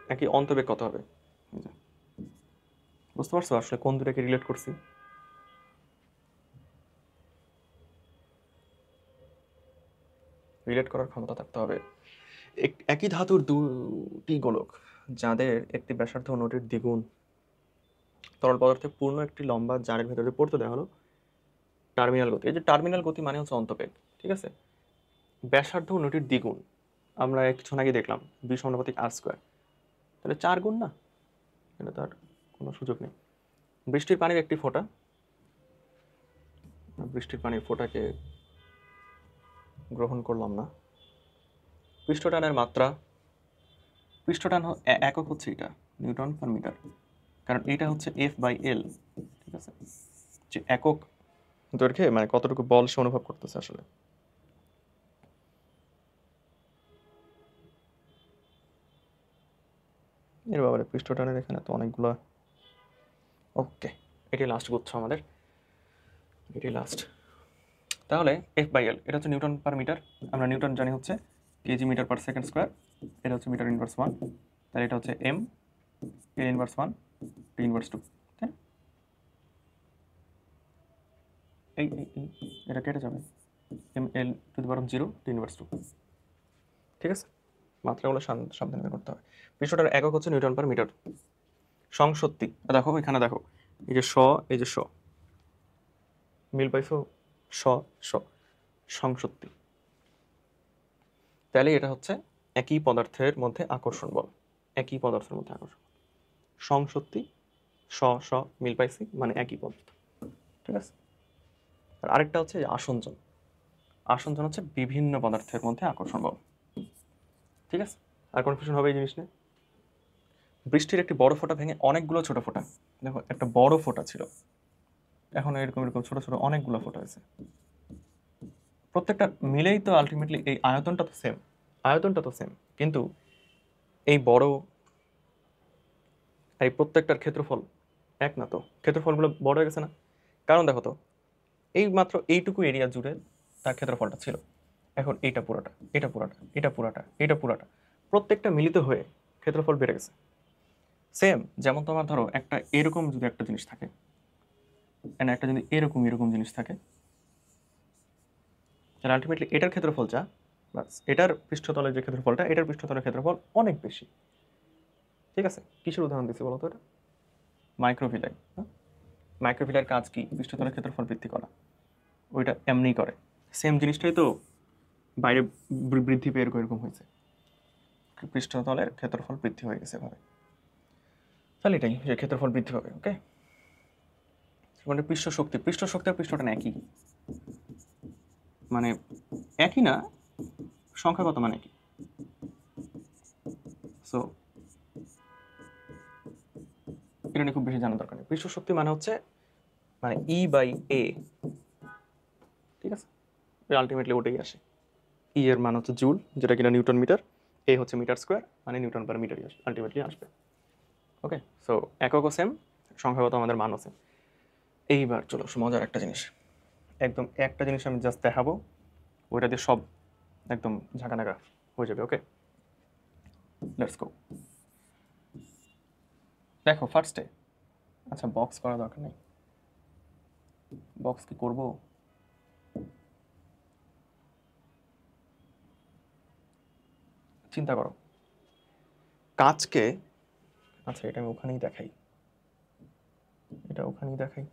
A: নাকি অন্তবেগ কত হবে? বুঝতে পারছো আসলে কোন দুটাকে রিলেট করছি? রিলেট করার ক্ষমতা থাকতে হবে। একই ধাতুর দুটি গোলক যাদের একটি ব্যাসার্ধ অন্যটির দ্বিগুণ তরল পদার্থে পূর্ণ একটি লম্বা জারের ভেতরে পড়তে দেওয়া হলো টার্মিনাল গতি। এই যে টার্মিনাল গতি মানে হচ্ছে অন্তবেগ, ঠিক আছে? ব্যাসার্ধ অন্যটির দ্বিগুণ, আমরা কিছুক্ষণ আগে দেখলাম বি সমানুপাতিক আর স্কোয়ার, তাহলে 4 গুণ না? এটা তার কোনো সুযোগ নেই। বৃষ্টির পানির একটি ফোঁটা, বৃষ্টির পানির ফোঁটাকে গ্রহণ করলাম না। পৃষ্ঠটানের মাত্রা, পৃষ্ঠটান একক হচ্ছে এটা নিউটন পার মিটার, কারণ এটা হচ্ছে F/L, ঠিক আছে? যে একক দৈর্ঘ্যে মানে কতটুকু বল সে অনুভব করতেছে আসলে। এর ব্যাপারে পৃষ্ঠটানের এখানে তো অনেকগুলো। ওকে, এটি লাস্ট গুচ্ছ আমাদের, এটি লাস্ট। তাহলে F/L এটা হচ্ছে নিউটন পার মিটার, আমরা নিউটন জানি হচ্ছে KG metre per second square, এটা হচ্ছে মিটার ইনভার্স 1, তাহলে এটা হচ্ছে M L inverse 1 T inverse 2, তাই না? এই এটা কেটে যাবে, ML to the power 0 T inverse 2, ঠিক আছে? মাত্রাগুলো সাবধানে করতে হবে। পৃষ্ঠটার একক হচ্ছে নিউটন পার মিটার। সংসক্তি দেখো, এখানে দেখো এই যে এই যে মিল পাইছো, সংসক্তি, তাহলে এটা হচ্ছে একই পদার্থের মধ্যে আকর্ষণ বল, একই পদার্থের মধ্যে আকর্ষণ। সংসক্তি মিল পাইছি মানে একই পদার্থ, ঠিক আছে? আর আরেকটা হচ্ছে আসঞ্জন, আসঞ্জন হচ্ছে বিভিন্ন পদার্থের মধ্যে আকর্ষণ বল, ঠিক আছে? আর কনফিউশন হবে এই জিনিস নিয়ে? বৃষ্টির একটি বড় ফোঁটা ভেঙে অনেকগুলো ছোট ফোঁটা, দেখো একটা বড় ফোঁটা ছিল, এখন এরকম এরকম ছোট ছোট অনেকগুলো ফোঁটা হয়েছে, প্রত্যেকটা মিলেই তো আলটিমেটলি এই আয়তনটা তো সেম, কিন্তু এই বড় এই প্রত্যেকটার ক্ষেত্রফল এক না, তো ক্ষেত্রফলগুলো বড় হয়ে গেছে না? কারণ দেখো তো, এই মাত্র এইটুকু এরিয়া জুড়ে তার ক্ষেত্রফলটা ছিল, এখন এইটা পুরোটা, এটা পুরোটা, এটা পুরোটা, এটা পুরোটা, প্রত্যেকটা মিলিত হয়ে ক্ষেত্রফল বেড়ে গেছে। সেম যেমন তোমার ধরো একটা এরকম যদি একটা জিনিস থাকে, একটা যদি এরকম জিনিস থাকে, তাহলে আলটিমেটলি এটার ক্ষেত্রফল যা, বাস এটার পৃষ্ঠতলের যে ক্ষেত্রফলটা, এটার পৃষ্ঠতলের ক্ষেত্রফল অনেক বেশি, ঠিক আছে? কিসের উদাহরণ দিচ্ছি বলো তো? এটা মাইক্রোভিলাই। মাইক্রোভিলার কাজ কি? পৃষ্ঠতলের ক্ষেত্রফল বৃদ্ধি করা, ওইটা এমনি করে। সেম জিনিসটাই তো বাইরে বৃদ্ধি পেয়ে এরকম হয়েছে, পৃষ্ঠতলের ক্ষেত্রফল বৃদ্ধি হয়ে গেছে এভাবে, তাহলে এটাই যে ক্ষেত্রফল বৃদ্ধি হবে। ওকে, মানে পৃষ্ঠ শক্তি আর পৃষ্ঠটান একই, মানে একই না, সংখ্যাগত মানে একই। সো এটা নিয়ে খুব বেশি জানার দরকার নেই। পৃষ্ঠ শক্তি মানে হচ্ছে মানে E/A, ঠিক আছে? আলটিমেটলি ওটাই আসে। ই এর মান হচ্ছে জুল, যেটা কিনা নিউটন মিটার, এ হচ্ছে মিটার স্কোয়ার, মানে নিউটন পার মিটারই আলটিমেটলি আসবে। ওকে, সো এককও সেম, সংখ্যাগত আমাদের মানও সেম। এইবার চলো মজার একটা জিনিস, একদম একটা জিনিস আমি জাস্ট দেখাবো, ওইটা দিয়ে সব একদম ঝাঁকানাকা হয়ে যাবে। ওকে, লেটস গো। দেখো ফার্স্টে, আচ্ছা বক্স করা দরকার নেই, বক্স কি করবো? চিন্তা করো, কাঁচকে, আচ্ছা এটা আমি ওখানেই দেখাই, এটা ওখানেই দেখাই।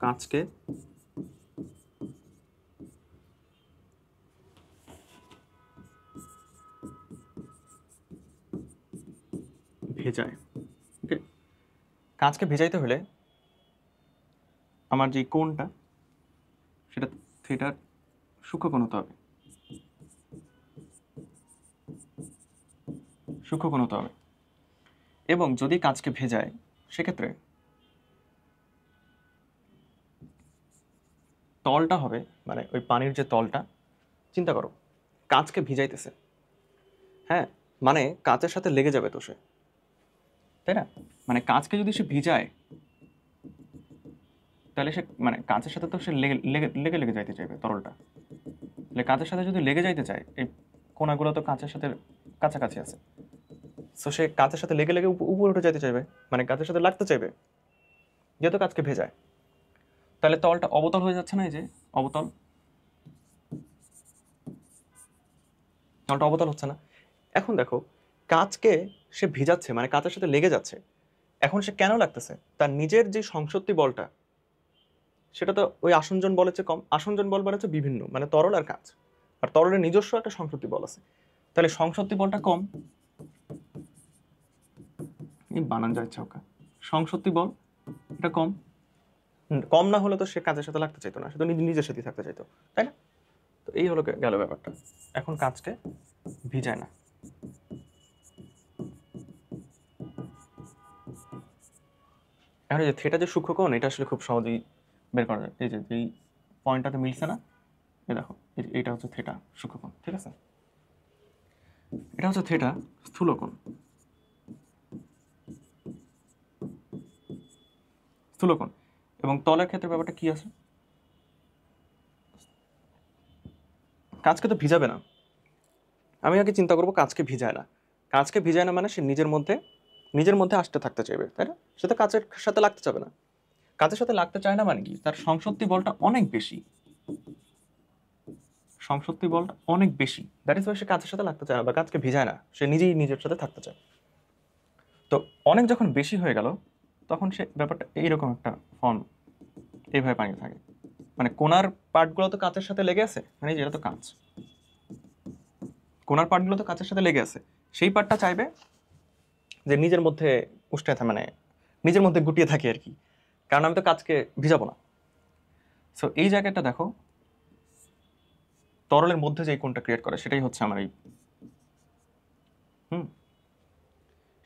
A: কাঁচকে ভেজায়, ওকে? কাঁচকে ভেজাইতে হলে আমার যে কোণটা, সেটা থিটার সূক্ষ্মকোণ হতে হবে, সূক্ষ্মকোণ হতে হবে। এবং যদি কাঁচকে ভেজায়, সেক্ষেত্রে তলটা হবে, মানে ওই পানির যে তলটা, চিন্তা করো কাঁচকে ভিজাইতেছে, হ্যাঁ, মানে কাঁচের সাথে লেগে যাবে তো সে, তাই না? মানে কাঁচকে যদি সে ভিজায়, তাহলে সে মানে কাঁচের সাথে তো সে লেগে লেগে লেগে লেগে যাইতে চাইবে তরলটা, তাহলে কাঁচের সাথে যদি লেগে যাইতে চায়, এই কোনাগুলো তো কাঁচের সাথে কাছাকাছি আছে, সো সে কাঁচের সাথে লেগে লেগে উপরে উঠে যেতে চাইবে, মানে কাঁচের সাথে লাগতে চাইবে, যেহেতু কাঁচকে ভেজায়। তাহলে তলটা অবতল হয়ে যাচ্ছে না, এই যে অবতল, তলটা অবতল হচ্ছে না। এখন দেখো কাঁচকে সে ভিজাচ্ছে, মানে কাঁচের সাথে লেগে যাচ্ছে, এখন সে কেন লাগতেছে? তার নিজের যে সংসক্তি বলটা, সেটা তো ওই আসঞ্জন বলের চেয়ে কম। আসঞ্জন বল হচ্ছে বিভিন্ন, মানে তরল আর কাঁচ, আর তরলের নিজস্ব একটা সংসক্তি বল আছে, তাহলে সংসক্তি বলটা কম। এই বানান যাচ্ছে ওকে, সংসক্তি বল এটা কম। কম না হলে তো সে কাজের সাথে লাগতে চাইতো না, সে তো নিজের সাথেই থাকতে চাইতো, তাই না? তো এই হলো গেল ব্যাপারটা। এখন কাজকে ভিজায় না। এখন এই যে থিটা যে সূক্ষ্মকোণ, এটা আসলে খুব সহজেই বের করা যায়। এই যে এই পয়েন্টটাতে মিলছে না, এই দেখো এইটা হচ্ছে থিটা সূক্ষ্মকোণ, ঠিক আছে? এটা হচ্ছে থিটা স্থূলকোণ। স্থূলকোণ এবং তলের ক্ষেত্রে ব্যাপারটা কি আছে? কাজকে তো ভিজাবে না। আমি আগে চিন্তা করবো কাজকে ভিজায় না। কাজকে ভিজায় না মানে সে নিজের মধ্যে আসতে থাকতে চাইবে, তাই না? সে তো কাজের সাথে লাগতে চাবে না। কাজের সাথে লাগতে চায় না মানে কি? তার সংসক্তি বলটা অনেক বেশি। সংসক্তি বলটা অনেক বেশি, দ্যাট ইজ ওয়াই সে কাজের সাথে লাগতে চায় না বা কাজকে ভিজায় না, সে নিজেই নিজের সাথে থাকতে চায়। তো অনেক যখন বেশি হয়ে গেল, তখন সে ব্যাপারটা এইরকম একটা ফর্ম, এইভাবে পানিতে থাকে। মানে কোনার পার্টগুলো তো কাঁচের সাথে লেগে আছে, মানে যেটা তো কাঁচ, কোনার পার্টগুলো তো কাঁচের সাথে লেগে আছে, সেই পার্টটা চাইবে যে নিজের মধ্যে উষ্ঠে থাকে, মানে নিজের মধ্যে গুটিয়ে থাকে আর কি, কারণ আমি তো কাজকে ভিজাবো না। সো এই জায়গাটা দেখো, তরলের মধ্যে যে কোনটা ক্রিয়েট করে সেটাই হচ্ছে আমার এই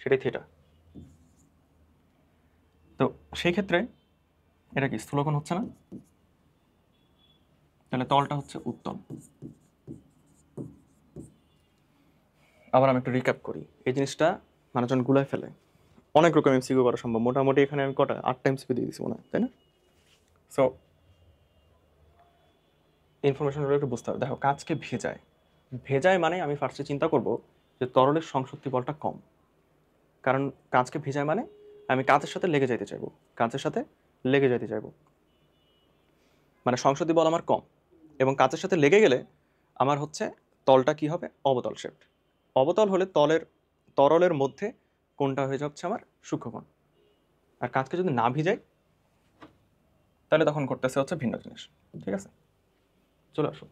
A: সেটাই থিটা। তো সেই ক্ষেত্রে এটা কি স্থূলকোণ হচ্ছে না? তাহলে তলটা হচ্ছে উত্তল। আবার আমি একটু রিক্যাপ করি, এই জিনিসটা মানুষজন গুলায় ফেলে। অনেক রকম এমসিকিউ করা সম্ভব, মোটামুটি এখানে আমি কটা 8টা এমসিকিউ দিয়ে দিচ্ছি মনে হয়, তাই না? সো ইনফরমেশনগুলো একটু বুঝতে হবে। দেখো কাজকে ভেজায়, ভেজায় মানে আমি ফার্স্টে চিন্তা করব যে তরলের সংসক্তি বলটা কম, কারণ কাজকে ভেজায় মানে আমি কাজের সাথে লেগে যাইতে চাইবো, কাজের সাথে লেগে যাইতে চাইবো, মানে সংসক্তি বল আমার কম, এবং কাজের সাথে লেগে গেলে আমার হচ্ছে তলটা কি হবে? অবতল শেপড। অবতল হলে তরলের মধ্যে কোনটা হয়ে যাচ্ছে আমার? সূক্ষ্মকোণ। আর কাজকে যদি না ভিজাই তাহলে তখন করতেছে হচ্ছে ভিন্ন জিনিস, ঠিক আছে? চলে আসো,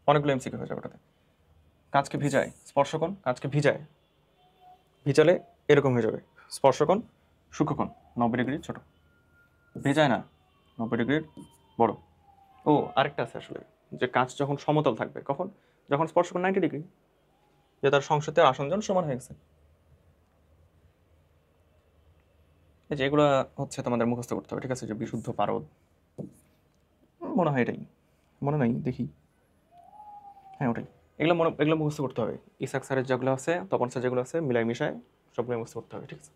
A: অনেকগুলো এমসিকিউ হয়ে যাবে ওটাতে। কাজকে ভিজায় স্পর্শকোণ, কাজকে ভিজালে এরকম হয়ে যাবে স্পর্শকোণ, সূক্ষ্মকোণ 90 ডিগ্রি ছোট, ভেজায় না 90 ডিগ্রির বড়। ও আরেকটা আছে আসলে, যে কাঁচ যখন সমতল থাকবে কখন? যখন স্পর্শকোণ 90 ডিগ্রি, যে তার সংসদের আসঞ্জন সমান হয়ে গেছে। এই যে এগুলো হচ্ছে তোমাদের মুখস্থ করতে হবে, ঠিক আছে? যে বিশুদ্ধ পারদ, মনে হয় এটাই, মনে নাই দেখি, হ্যাঁ ওটাই। এগুলো মুখস্থ করতে হবে। ইসাক স্যারের যেগুলো আছে, তপন স্যার যেগুলো আছে, মিলাই মিশায় সবগুলো মুখস্থ করতে হবে, ঠিক আছে?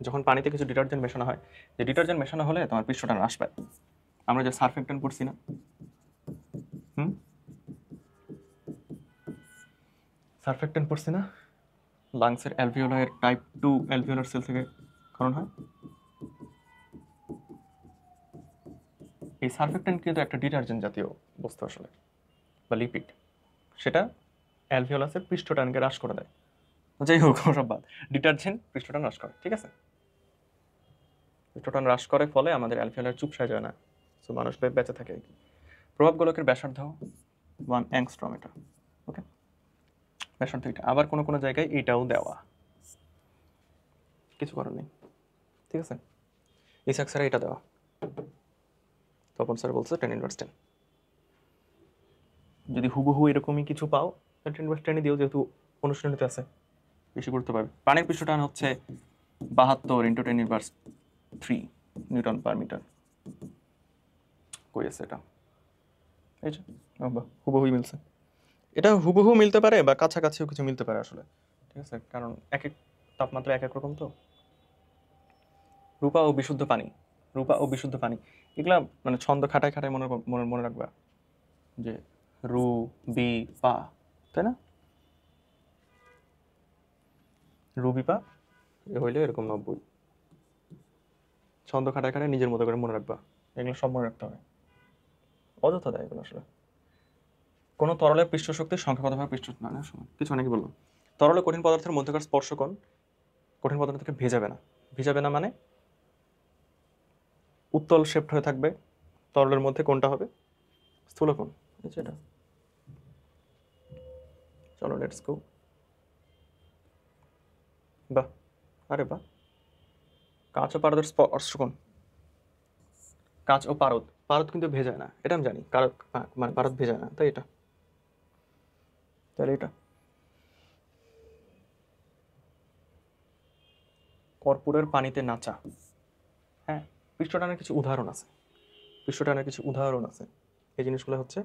A: যখন পানিতে কিছু ডিটারজেন্ট মেশানো হয়, যে ডিটারজেন্ট মেশানো হলে তোমার পৃষ্ঠটা হ্রাস পায়। আমরা যে সার্ফেক্টেন্ট পড়ছি না, সার্ফেক্টেন্ট পড়ছি না, লাংসের অ্যালভিওলার টাইপ 2 অ্যালভিওলার সেল থেকে কারণ হয়। এই সার্ফেক্টেন্ট কিন্তু একটা ডিটারজেন্ট জাতীয় বস্তু আসলে, বা লিপিড, সেটা অ্যালভিওলাসের পৃষ্ঠটানকে হ্রাস করে দেয়। যাই হোক সব বাদ, ডিটারজেন্ট পৃষ্ঠটান হ্রাস করে, ঠিক আছে? পৃষ্ঠটান হ্রাস করে ফলে আমাদের অ্যালভিওলার চুপসায় যায় না, সো মানুষ বেঁচে থাকে আর কি। প্রভাব গোলকের ব্যাসার্ধ 1 অ্যাংস্ট্রম, এটা ওকে, ব্যাসার্ধ এটা। আবার কোনো কোনো জায়গায় এইটাও দেওয়া, কিছু করার নেই, ঠিক আছে? ইসাক স্যারে এটা দেওয়া, তপন স্যার বলছে 10^10। যদি হুবহু এরকমই কিছু পাও তাহলে 10^10 দিও, যেহেতু অনুশীলনীতে আছে, বেশি গুরুত্ব পাবে। পানির পৃষ্ঠটান হচ্ছে 72 × 10^3 নিউটন পার মিটার। কই আছে এটা? এই যে হুবহুই মিলছে। এটা হুবহু মিলতে পারে বা কাছাকাছিও কিছু মিলতে পারে আসলে, ঠিক আছে? কারণ এক এক তাপমাত্রা এক এক রকম তো। রূপা ও বিশুদ্ধ পানি, রূপা ও বিশুদ্ধ পানি, এগুলা মানে ছন্দ খাটায় খাটায় মনে মনে মনে রাখবা, যে রু বি পা, তাই না? রুবিপা এ হইলে এরকম 90। ছন্দ খাটায় খাটায় নিজের মতো করে মনে রাখবা, এগুলো সব মনে রাখতে হবে, অযথা দেয় এগুলো আসলে। কোনো তরলের পৃষ্ঠ শক্তির সংখ্যাগতভাবে পৃষ্ঠ না না শোনো, কিছু নাকি বললো তরলে কঠিন পদার্থের মধ্যকার স্পর্শকণ কঠিন পদার্থ থেকে ভেজাবে না। ভিজাবে না মানে উত্তল শেপড হয়ে থাকবে। তরলের মধ্যে কোনটা হবে? স্থূলকোণ। এটা চলো লেটস গো। বাহ, আরে বাহ। কাঁচ ও পারদের স্পর্শকোণ, কাঁচ ও পারদ, পারদ কিন্তু ভেজায় না, এটা আমি জানি, কারক মানে পারদ ভেজায় না, তাই এটা, তাহলে এটা। কর্পূরের পানিতে নাচা, হ্যাঁ পৃষ্ঠটানের কিছু উদাহরণ আছে, পৃষ্ঠটানের কিছু উদাহরণ আছে, এই জিনিসগুলো হচ্ছে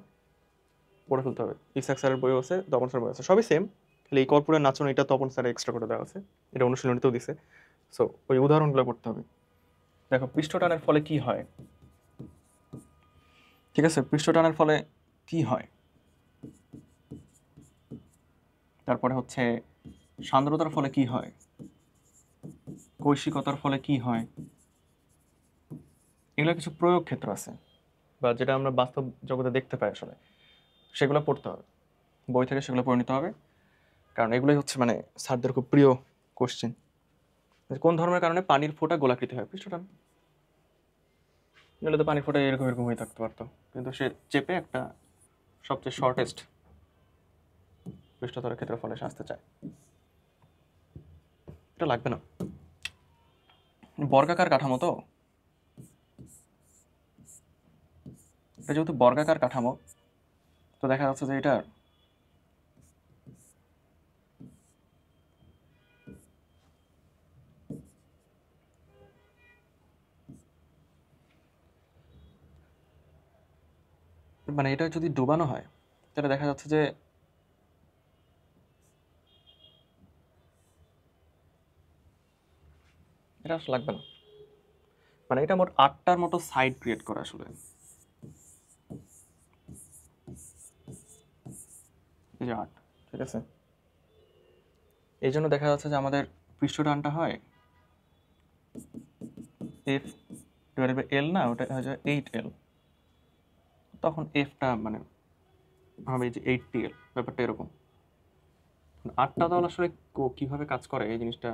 A: পড়ে ফেলতে হবে। ইসাক স্যারের বই আছে, তপন স্যারের বই আছে, সবই সেম, খালি এই কর্পূরের নাচন এটা তপন স্যার এক্সট্রা করে দেওয়া আছে, এটা অনুশীলনীতেও দিছে। সো ওই উদাহরণগুলো করতে হবে। দেখো পৃষ্ঠটানের ফলে কি হয়, ঠিক আছে, পৃষ্ঠটানের ফলে কি হয়, তারপরে হচ্ছে সান্দ্রতার ফলে কি হয়, কৈশিকতার ফলে কি হয়, এগুলো কিছু প্রয়োগ ক্ষেত্র আছে, বা যেটা আমরা বাস্তব জগতে দেখতে পাই আসলে, সেগুলো পড়তে হবে, বই থেকে সেগুলো পড়ে নিতে হবে, কারণ এগুলোই হচ্ছে মানে স্যারদের খুব প্রিয় কোশ্চেন। কোন ধর্মের কারণে পানির ফোঁটা গোলাকৃতি হয়? পৃষ্ঠটান। গেলে তো পানির ফোঁটা এরকম এরকম হয়ে থাকতে পারতো, কিন্তু সে চেপে একটা সবচেয়ে শর্টেস্ট পৃষ্ঠতলের ক্ষেত্রের ফলে সে আসতে চায়। এটা লাগবে না। বর্গাকার কাঠামো, তো এটা যেহেতু বর্গাকার কাঠামো, তো দেখা যাচ্ছে যে এটা মানে এটা যদি ডুবানো হয় তাহলে দেখা যাচ্ছে যে এটা আসলে লাগবে না। মানে এটা মোট 8টার মতো সাইড ক্রিয়েট করে আসলে, এই যে 8, ঠিক আছে। এই জন্য দেখা যাচ্ছে যে আমাদের পৃষ্ঠটানটা হয় এফ ডিভাইডেড বাই এল, না ওটা হয়ে যায় 8L, তখন এফটা মানে হবে যে 8TL, ব্যাপারটা এরকম। 8টা দল আসলে কিভাবে কাজ করে এই জিনিসটা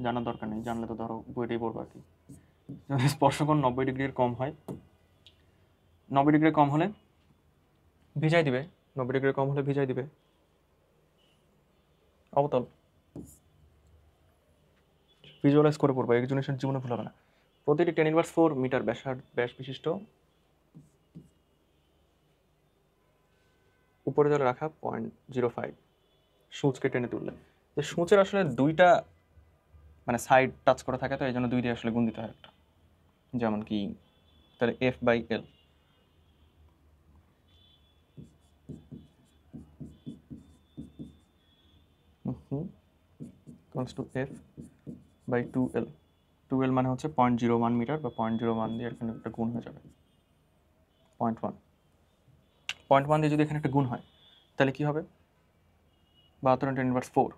A: জানার দরকার নেই, জানলে তো ধরো বইটাই পড়বো আর কি। যদি স্পর্শকোণ 90 ডিগ্রির কম হয়, 90 ডিগ্রি কম হলে ভিজাই দিবে, 90 ডিগ্রি কম হলে ভিজাই দিবে অবতল। ভিজুয়ালাইজ করে পড়বো, এই জিনিসের জীবনে ভুল হবে না। প্রতিটি 10⁻⁴ মিটার ব্যাস বিশিষ্ট উপরে জলে রাখা 0.05 সূচকে টেনে তুললে, যে সূচের আসলে দুইটা মানে সাইড টাচ করে থাকে, তো এই জন্য 2 দিয়ে আসলে গুণ দিতে হয় একটা, যেমন কি তাহলে F/L equals to F/2L। 2L মানে হচ্ছে 0.01 মিটার, বা 0.01 দিয়ে এখানে একটা গুণ হয়ে যাবে 0.1। 0.1 দিয়ে যদি এখানে একটা গুণ হয় তাহলে কি হবে? 72 10⁻⁴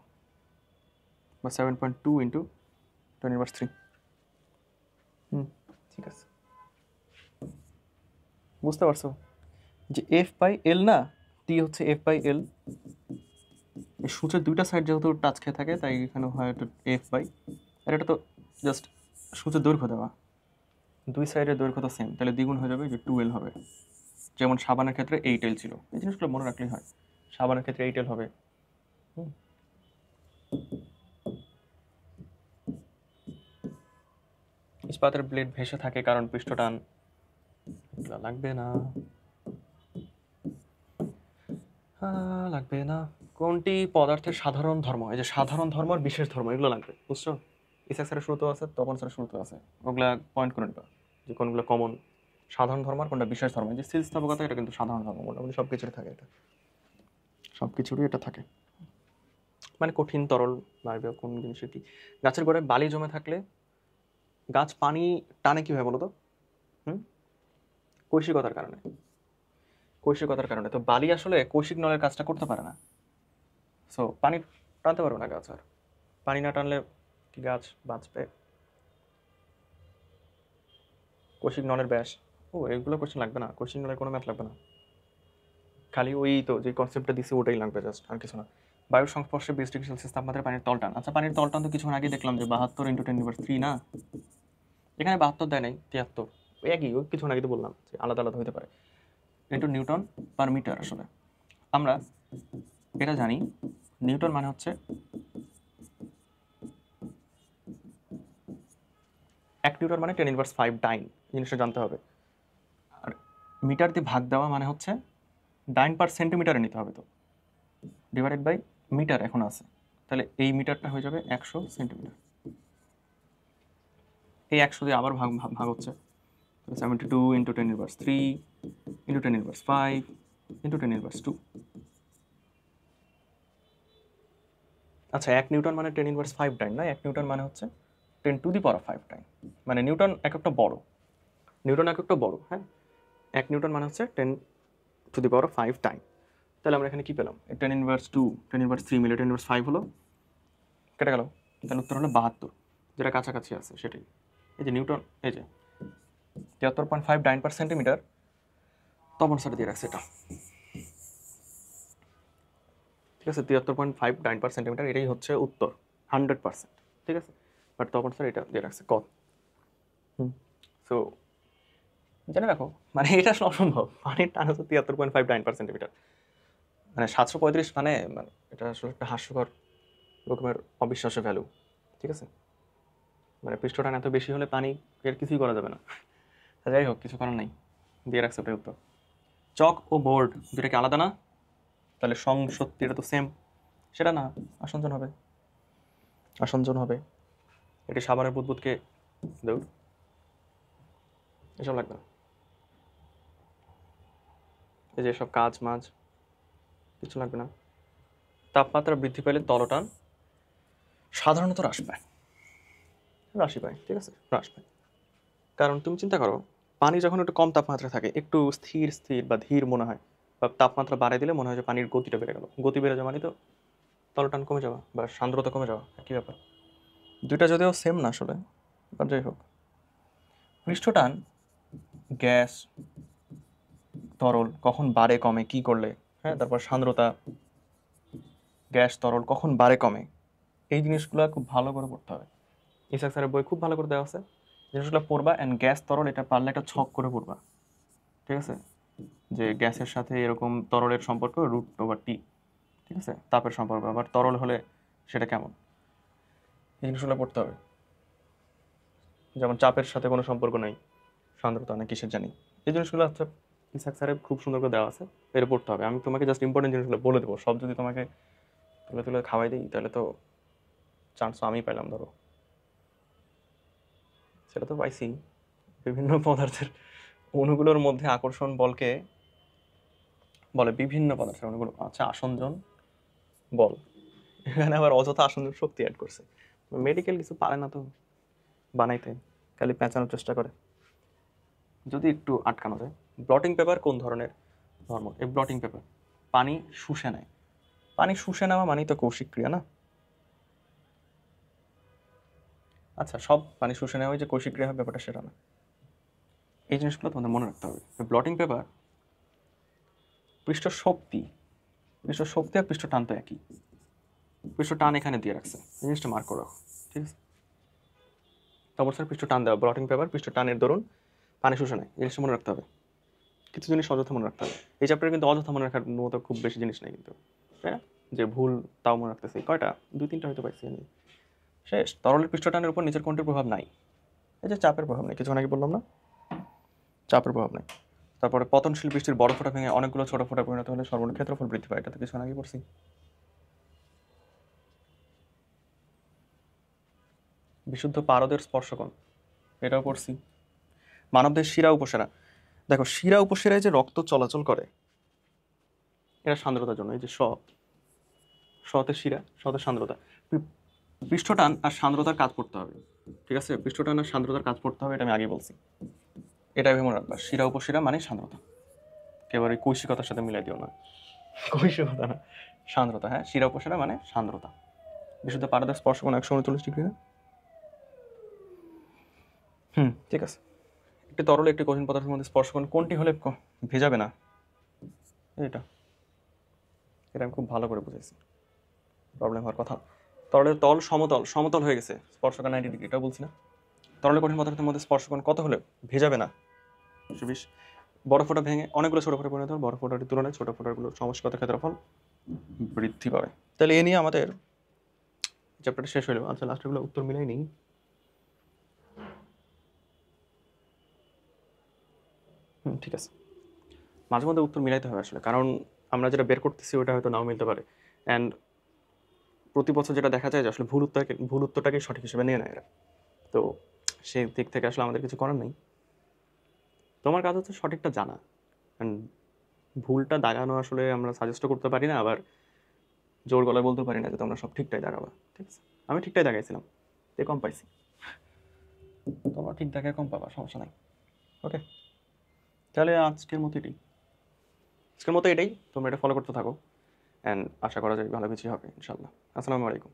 A: বা 7.2 ইন্টু 10⁻3। ঠিক আছে, বুঝতে পারছো যে F/L না, টি হচ্ছে F/L, এই সূচের দুইটা সাইড যেহেতু টাচ খেয়ে থাকে তাই এখানে হয় একটা F/, আর এটা তো জাস্ট সূচের দৈর্ঘ্য দেওয়া, দুই সাইডের দৈর্ঘ্য তো সেম, তাহলে দ্বিগুণ হয়ে যাবে, যে 2L হবে। যেমন সাবানের ক্ষেত্রে 8L ছিল, এই জিনিসগুলো মনে রাখলেই হয়, সাবানের ক্ষেত্রে 8L হবে। ইস্পাতের ব্লেড ভেসে থাকে কারণ পৃষ্ঠটান, লাগবে না, লাগবে না। কোনটি পদার্থের সাধারণ ধর্ম? এই যে সাধারণ ধর্ম আর বিশেষ ধর্ম, এগুলো লাগবে, বুঝছো? ইসাক স্যারের শুরুতেও আছে, তপন স্যারের শুরুতেও আছে, ওগুলা পয়েন্ট করে নিবা যে কোনগুলো কমন সাধারণ ধর্ম আর কোনটা বিশেষ ধর্ম। যে সিল স্থাপকতা এটা কিন্তু সাধারণ ধর্ম, মোটামুটি সব কিছুরই থাকে, এটা সব কিছুরই এটা থাকে। মানে কঠিন তরল বাড়বে কোন জিনিসের কি। গাছের গোড়ায় বালি জমে থাকলে গাছ পানি টানে কিভাবে বলো তো? কৈশিকতার কারণে, কৈশিকতার কারণে। তো বালি আসলে কৈশিক নলের কাজটা করতে পারে না, সো পানির টানতে পারবে না গাছ। আর পানি না টানলে কি গাছ বাঁচবে? কৌশিক নলের ব্যাস, ও এগুলো কোশ্চেন লাগবে না, কৌশিক নলের কোনো ম্যাথ লাগবে না, খালি ওই তো যে কনসেপ্টটা দিচ্ছে ওটাই লাগবে জাস্ট, আর কিছু না। বায়ুর সংস্পর্শে 20 ডিগ্রি সেলসিয়াস তাপমাত্রায় পানির তলটান। আচ্ছা পানির তলটান তো কিছুক্ষণ আগে দেখলাম যে 72 × 10⁻³ না, এখানে 72 দেয় নাই, 73, ওই একই, ওই কিছুক্ষণ আগে তো বললাম যে আলাদা আলাদা হতে পারে, ইন্টু নিউটন পার মিটার। আসলে আমরা এটা জানি, নিউটন মানে হচ্ছে 1 নিউটন মানে 10⁻⁵ ডাইন, জিনিসটা জানতে হবে। আর মিটার দিয়ে ভাগ দেওয়া মানে হচ্ছে ডাইন পার সেন্টিমিটারে নিতে হবে, তো ডিভাইডেড বাই মিটার এখন আছে, তাহলে এই মিটারটা হয়ে যাবে 100 সেন্টিমিটার। এই 100 দিয়ে আবার ভাগ ভাগ হচ্ছে 72 × 10⁻³ × 10⁻⁵ × 10⁻²। আচ্ছা 1 নিউটন মানে 10⁻⁵ টাইম না, 1 নিউটন মানে হচ্ছে 10⁵ টাইম, মানে নিউটন এক একটা বড়, নিউটন এক একটা বড়, হ্যাঁ। 1 নিউটন মানে হচ্ছে 10⁵ টাইম। তাহলে আমরা এখানে কি পেলাম? 10⁻², 10⁻³ মিলে 10⁻⁵ হলো, কেটে গেল, তাহলে উত্তর হলো 72, যেটা কাছাকাছি আছে সেটাই। এই যে নিউটন, এই যে 73.5 ডাইন পার সেন্টিমিটার, তপন স্যার দিয়ে রাখছে এটা, ঠিক আছে। 73.5 ডাইন পার সেন্টিমিটার, এটাই হচ্ছে উত্তর 100%, ঠিক আছে। বাট তপন স্যার এটা দিয়ে রাখছে কত। সো জেনে রাখো, মানে এটা আসলে অসম্ভব, পানির টান হচ্ছে 73.5 ডাইন পার সেন্টিমিটার, মানে 735, মানে এটা আসলে একটা হাস্যকর রকমের অবিশ্বাস্য ভ্যালু, ঠিক আছে। মানে পৃষ্ঠটান এত বেশি হলে পানি এর কিছুই করা যাবে না। যাই হোক, কিছু করার নাই, দিয়ে রাখছে ওটাই উত্তর। চক ও বোর্ড দুটা কি আলাদা না? তাহলে সত্যি এটা তো সেম, সেটা না, আসঞ্জন হবে, আসঞ্জন হবে। এটি সাবানের বুদবুদকে দৌড়, এসব লাগবে না, এই যে সব কাজ মাছ কিছু লাগবে না। তাপমাত্রা বৃদ্ধি পেলে তলটান সাধারণত হ্রাস পায়, ঠিক আছে, হ্রাস পায়। কারণ তুমি চিন্তা করো, পানি যখন একটু কম তাপমাত্রা থাকে, একটু স্থির স্থির বা ধীর মনে হয়, বা তাপমাত্রা বাড়ায় দিলে মনে হয় যে পানির গতিটা বেড়ে গেল, গতি বেড়ে যাওয়া মানে তো তলটান কমে যাওয়া বা সান্দ্রতা কমে যাওয়া, একই ব্যাপার। দুইটা যদিও সেম না আসলে, বাট যাই হোক। পৃষ্ঠটান গ্যাস তরল কখন বাড়ে কমে কি করলে, হ্যাঁ, তারপর সান্দ্রতা গ্যাস তরল কখন বাড়ে কমে, এই জিনিসগুলো খুব ভালো করে পড়তে হবে। ইসাক স্যারের বই খুব ভালো করে দেওয়া আছে, জিনিসগুলো পড়বা। অ্যান্ড গ্যাস তরল এটা পারলে একটা ছক করে পড়বা, ঠিক আছে, যে গ্যাসের সাথে এরকম তরলের সম্পর্ক √T, ঠিক আছে, তাপের সম্পর্ক, আবার তরল হলে সেটা কেমন, এই জিনিসগুলো পড়তে হবে। যেমন চাপের সাথে কোনো সম্পর্ক নেই, সান্দ্রতা না কিসের জানি, এই জিনিসগুলো হচ্ছে ইসাক স্যারের খুব সুন্দর করে দেওয়া আছে, এটা পড়তে হবে। আমি তোমাকে জাস্ট ইম্পর্টেন্ট জিনিসগুলো বলে দেবো, সব যদি তোমাকে তুলে তুলে খাওয়াই দিই তাহলে তো চান্স আমি পাইলাম, ধরো সেটা তো পাইছি। বিভিন্ন পদার্থের অণুগুলোর মধ্যে আকর্ষণ বলকে বলে বিভিন্ন পদার্থের অণুগুলো, আচ্ছা আসঞ্জন বল, এখানে আবার অযথা আসঞ্জন শক্তি অ্যাড করছে। মেডিকেল কিছু পারে না তো বানাইতে, খালি পেঁচানোর চেষ্টা করে, যদি একটু আটকানো যায়। ব্লটিং পেপার কোন ধরনের ধর্ম? এই ব্লটিং পেপার পানি শুষে নেয়, পানি শুষে নেওয়া মানেই তো কৌশিক ক্রিয়া না? আচ্ছা সব পানি শুষে নেওয়া যে কৌশিক ক্রিয়া হবে ব্যাপারটা সেটা না, এই জিনিসগুলো তোমাদের মনে রাখতে হবে। ব্লটিং পেপার পৃষ্ঠ শক্তি আর পৃষ্ঠ টান তো একই, পৃষ্ঠ টান এখানে দিয়ে রাখছে, এই জিনিসটা মার্ক করে রাখো, ঠিক আছে। তো অবশ্যই পৃষ্ঠ টান দেওয়া, ব্লটিং পেপার পৃষ্ঠ টানের দরুন পানি শুষে নেয়, এই জিনিসটা মনে রাখতে হবে। কিছু জিনিস অযথা মনে রাখতে হবে, এই চ্যাপ্টারে কিন্তু অযথা মনে রাখার মতো খুব বেশি জিনিস নেই কিন্তু, হ্যাঁ, যে ভুল তাও মনে রাখতেছি কয়টা, 2-3টা হয়তো পাইছি আমি। শেষ। তরলের পৃষ্ঠটানের উপর নিচের কোনটির প্রভাব নাই? এই যে চাপের প্রভাব নেই, কিছুক্ষণ আগে বললাম না, চাপের প্রভাব নেই। তারপরে পতনশীল বৃষ্টির বড় ফোঁটা ভেঙে অনেকগুলো ছোট ফোঁটা পরিণত হলে সর্বনিম্ন ক্ষেত্রফল বৃদ্ধি পায়, এটা তো কিছুক্ষণ আগে পড়ছি। বিশুদ্ধ পারদের স্পর্শকণ, এটাও পড়ছি। মানবদের শিরা উপশিরা, দেখো শিরা উপশিরায় যে রক্ত চলাচল করে এটা সান্দ্রতার জন্য, এই যে শতে শিরা, শতে সান্দ্রতা, পৃষ্ঠটান আর সান্দ্রতার কাজ করতে হবে, ঠিক আছে, পৃষ্ঠটান আর সান্দ্রতার কাজ করতে হবে, এটা আমি আগে বলছি। এটাই মনে রাখবা, শিরা উপশিরা মানে সান্দ্রতা, একেবারে কৈশিকতার সাথে মিলাই দিও না, কৈশিকতা না, সান্দ্রতা, হ্যাঁ, শিরা উপশিরা মানে সান্দ্রতা। বিশুদ্ধ পারদের স্পর্শকোণ 139 ডিগ্রি না? ঠিক আছে। একটি তরল একটি কঠিন পদার্থের মধ্যে স্পর্শকোণ কোনটি হলে ভেজাবে না? এটা এটা আমি খুব ভালো করে বুঝেছি, প্রবলেম হওয়ার কথা। তরলের তল সমতল সমতল হয়ে গেছে, স্পর্শকোণ 90 ডিগ্রি, এটা বলছি না? তরলের কঠিন পদার্থের মধ্যে স্পর্শকোণ কত হলে ভেজাবে না? 120। বড় ফোঁটা ভেঙে অনেকগুলো ছোট ফোঁটা পরিণত হয়, বড় ফোঁটাটির তুলনায় ছোট ফোঁটাগুলোর সমষ্টিগত ক্ষেত্রফল বৃদ্ধি পাবে। তাহলে এ নিয়ে আমাদের চ্যাপ্টারটা শেষ হইলো। আচ্ছা, লাস্টগুলো উত্তর মিলাই নেই। ঠিক আছে, মাঝে মধ্যে উত্তর মিলাইতে হবে আসলে, কারণ আমরা যেটা বের করতেছি ওটা হয়তো নাও মিলতে পারে। অ্যান্ড প্রতি বছর যেটা দেখা যায় যে আসলে ভুল উত্তরটাকে সঠিক হিসেবে নিয়ে নেয় এরা। তো সেই দিক থেকে আসলে আমাদের কিছু করার নেই। তোমার কাজ হচ্ছে সঠিকটা জানা, অ্যান্ড ভুলটা দাগানো আসলে আমরা সাজেস্টও করতে পারি না, আবার জোর গলায় বলতে পারি না যে তোমরা সব ঠিকটাই দাগাবা। ঠিক আছে, আমি ঠিকটাই দাগাইছিলাম, তে কম পাইছি, তোমরা ঠিক দাগায় কম পাবা, সমস্যা নাই। ওকে, তাহলে আজকের মতো এটাই। তোমরা এটা ফলো করতে থাকো, অ্যান্ড আশা করা যায় ভালো কিছুই হবে ইনশাল্লাহ। আসসালামু আলাইকুম।